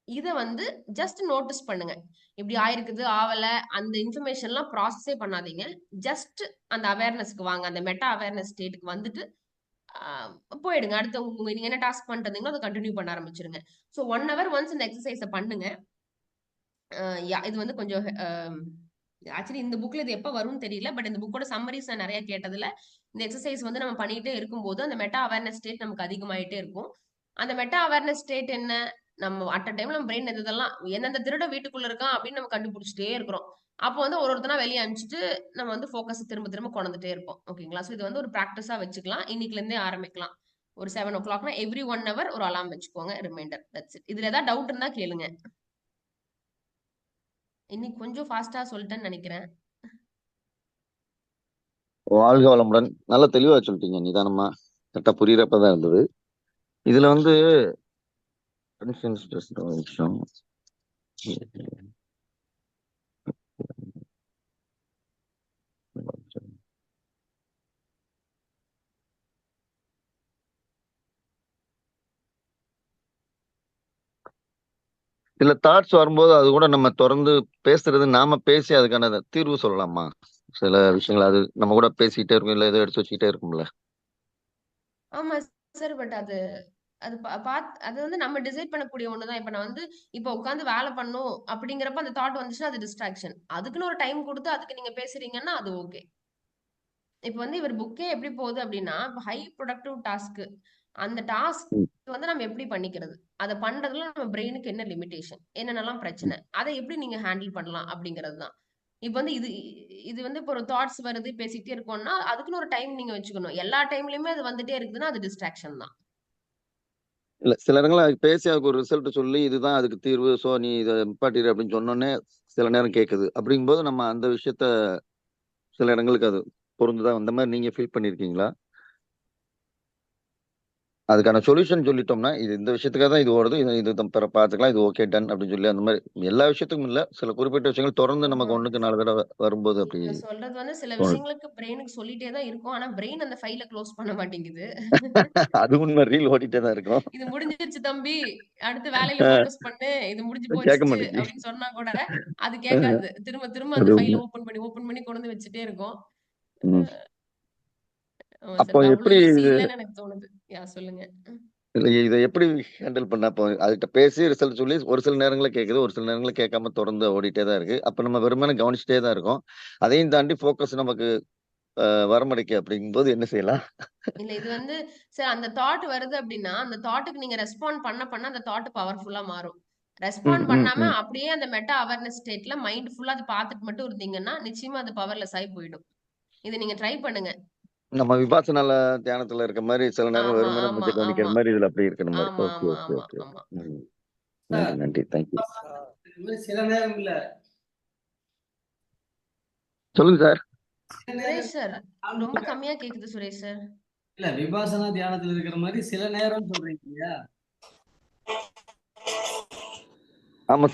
இத வந்து ஜஸ்ட் நோட்டீஸ் பண்ணுங்க. இப்படி ஆயிருக்குது, ஆவல, அந்த இன்ஃபர்மேஷன்லாம் ப்ராசஸே பண்ணாதீங்க. ஜஸ்ட் அந்த அவேர்னஸ்க்கு வாங்க. அந்த மெட்டா அவேர்னஸ் ஸ்டேட்க்கு வந்துட்டு ஆ போயிடுங்க. அடுத்து நீங்க என்ன டாஸ்க் பண்ணிட்டு இருந்தீங்களோ, அத கன்டின்யூ பண்ண ஆரம்பிச்சுருங்க. ஸோ 1 ஹவர் ஒன்ஸ் இந்த எக்ஸர்சைஸ பண்ணுங்க. இது வந்து கொஞ்சம் ஆக்சுவலி இந்த புக்ல இது எப்ப வரும்னு தெரியல. பட் இந்த புக்கோட சம்மரீஸ் நான் நெறைய கேட்டதுல, இந்த எக்ஸர்சைஸ் வந்து நம்ம பண்ணிட்டே இருக்கும்போது, அந்த மெட்டா அவேர்னஸ் ஸ்டேட் நமக்கு அதிகமாயிட்டே இருக்கும். அந்த மெட்டா அவேர்னஸ் ஸ்டேட் என்ன? நம்ம அட் அ டைம்ல நம்ம பிரெயின் எதெல்லாம் எந்தெந்த திருடன் வீட்டுக்குள்ள இருக்கான் அப்படின்னு நம்ம கண்டுபிடிச்சிட்டே இருக்கிறோம். அப்போ வந்து ஒருத்தனா வெளிய அனுப்பிச்சுட்டு, நம்ம வந்து ஃபோக்கஸ் திரும்ப திரும்ப கொண்டுட்டே இருப்போம். ஓகேங்களா? ஸோ இது வந்து ஒரு பிராக்டிஸா வச்சுக்கலாம். இன்னைக்குல இருந்தே ஆரம்பிக்கலாம். ஒரு 7:00னா எவ்ரி 1 ஹவர் ஒரு அலார்ம் வச்சுக்கோங்க. ரிமைண்டர். That's it. இதுல ஏதாவது டவுட் இருந்தா கேளுங்க. இன்னைக்கு கொஞ்சம் ஃபாஸ்ட்டா சொல்லிட்டேன்னு நெனைக்கிறேன். வாழ்க வளமுடன். நல்லா தெளிவா சொல்லிட்டீங்க. நிதானமா கரெக்டா புரியுறப்பதான் இருந்தது. இதுல வந்து டென்ஷன், ஸ்ட்ரெஸ் ஒரு நிமிஷம். சில தாட்ஸ் வரும்போது அது கூட நம்ம தொடர்ந்து பேசுறது, நாம பேசி அதுக்கான தீர்வு சொல்லலாமா? சில விஷயங்கள் அது நம்ம கூட பேசிக்கிட்டே இருக்கும், இல்ல ஏதோ எடுத்து வச்சுக்கிட்டே இருக்கும்ல. ஆமா சார். பட் அது அது அது வந்து நம்ம டிசைட் பண்ணக்கூடிய ஒண்ணுதான். இப்ப நான் வந்து இப்ப உட்கார்ந்து வேலை பண்ணும் அப்படிங்கிறப்ப அந்த தாட் வந்துச்சுன்னா அது டிஸ்ட்ராக்ஷன். அதுக்குன்னு ஒரு டைம் கொடுத்து அதுக்கு நீங்க பேசுறீங்கன்னா அது ஓகே. இப்ப வந்து இவர் புக்கே எப்படி போகுது அப்படின்னா, ஹை ப்ரொடக்டிவ் டாஸ்க் அந்த டாஸ்க் ம். வந்து நம்ம எப்படி பண்ணிக்கிறது? அத பண்றதுல நம்ம பிரெயினுக்கு என்ன லிமிடேஷன்? என்னென்னலாம் பிரச்சனை? அத எப்படி நீங்க ஹேண்டில் பண்ணலாம் அப்படிங்கிறது தான். இப்ப வந்து இது இது வந்து இப்போ ஒரு தாட்ஸ் வருது, பேசிட்டே இருக்கோம்னா, அதுக்குன்னு ஒரு டைம் நீங்க வச்சுக்கணும். எல்லா டைம்லயுமே அது வந்துட்டே இருக்குதுன்னா, அது டிஸ்ட்ராக்ஷன் தான். இல்ல சில இடங்கள்ல அது பேசி அதுக்கு ஒரு ரிசல்ட் சொல்லி இதுதான் அதுக்கு தீர்வு, சோ நீ இதை நிப்பாட்டிடு அப்படின்னு சொன்னோன்னே சில நேரம் கேட்குது. அப்படிங்கும்போது நம்ம அந்த விஷயத்த சில இடங்களுக்கு அது பொருந்துதான். அந்த மாதிரி நீங்க ஃபீல் பண்ணிருக்கீங்களா? அதுக்கான சொல்யூஷன் சொல்லிட்டோம்னா இது இந்த விஷயத்துக்காக தான் இது ஓடுது, இது இது பார்த்துக்கலாம், இது ஓகே டன் அப்படின்னு சொல்லி அந்த மாதிரி எல்லா விஷயத்துக்கும் இல்ல, சில குறிப்பிட்ட விஷயங்கள் தொடர்ந்து ஆஹா. நமக்கு 1க்கு 4 தடவை வரும்போது அப்படி நீங்க சொல்றது வந்து சில தோணுது. விஷயங்களுக்கு பிரெயினுக்கு சொல்லிட்டே தான் இருக்கும். ஆனா பிரெயின் அந்த ஃபைல க்ளோஸ் பண்ண மாட்டேங்குது. அது உண்மை, ரீல் ஓடிட்டே தான் இருக்கும். இது முடிஞ்சிருச்சு தம்பி. அடுத்து வேலையில ஃபோக்கஸ் பண்ணு. இது முடிஞ்சு கேட்க போச்சுச்சு மாட்டேங்குது. அப்படின்னு சொன்னா கூட அது கேட்காது. திரும்ப திரும்ப அது அந்த ஃபைல உண்மை. ஓப்பன் பண்ணி கொண்டு வந்து வச்சுட்டே இருக்கும். ம். ஆமா அப்போ சார். எப்படி அவ்வளவு ஈஸி இல்லன்னு எனக்கு தோணுது. சொல்லுங்க. இதை எப்படி ஹேண்டில் பண்ண? அப்போ அதுகிட்ட பேசி ரிசல்ட் சொல்லி ஒரு சில நேரங்களில் கேட்குது, ஒரு சில நேரங்களில் கேட்காம தொடர்ந்து ஓடிட்டே தான் இருக்கு. அப்ப நம்ம வெறுமனே கவனிச்சுட்டே தான் இருக்கோம். அதையும் தாண்டி ஃபோக்கஸ் நமக்கு வரமடைக்கு அப்படிங்கும்போது என்ன செய்யலாம்? இல்ல இது வந்து சார் அந்த தாட் வருது அப்படின்னா, அந்த தாட்டுக்கு நீங்க ரெஸ்பாண்ட் பண்ண அந்த தாட் பவர்ஃபுல்லா மாறும். ம், ரெஸ்பாண்ட் ம், பண்ணாம ம். அப்படியே அந்த மெட்டா அவேர்னஸ் ஸ்டேட்ல மைண்ட் ஃபுல்லா அத பார்த்துட்டு மட்டும் இருந்தீங்கன்னா, நிச்சயமா அது பவர்லெஸ் ஆயி போயிடும். இத நீங்க ட்ரை பண்ணுங்க. நம்ம விபாசனால தியானத்துல இருக்க மாதிரி சில நேரம் ஆமா, வெறுமனே ஆமா, மூச்சை கவனிக்கிற ஆமா. மாதிரி இதுல அப்படி இருக்கிற மாதிரி. ஆமா, ஓகே, ஆமா, ஓகே, ஆமா, ஓகே, ஓகே. ஆமா. ம். நன்றி, சார், நன்றி, தேங்க்யூ. இது மாதிரி சில நேரம் இல்ல சொல்லுங்க சார். சில நேரம் சுரேஷ் சார், ரொம்ப ஆன்மீக- கம்மியா கேக்குது சுரேஷ் சார். இல்ல விபாசனா தியானத்துல இருக்கிற மாதிரி சில நேரம் சொல்றீங்க இல்லையா? ஆமா சார்.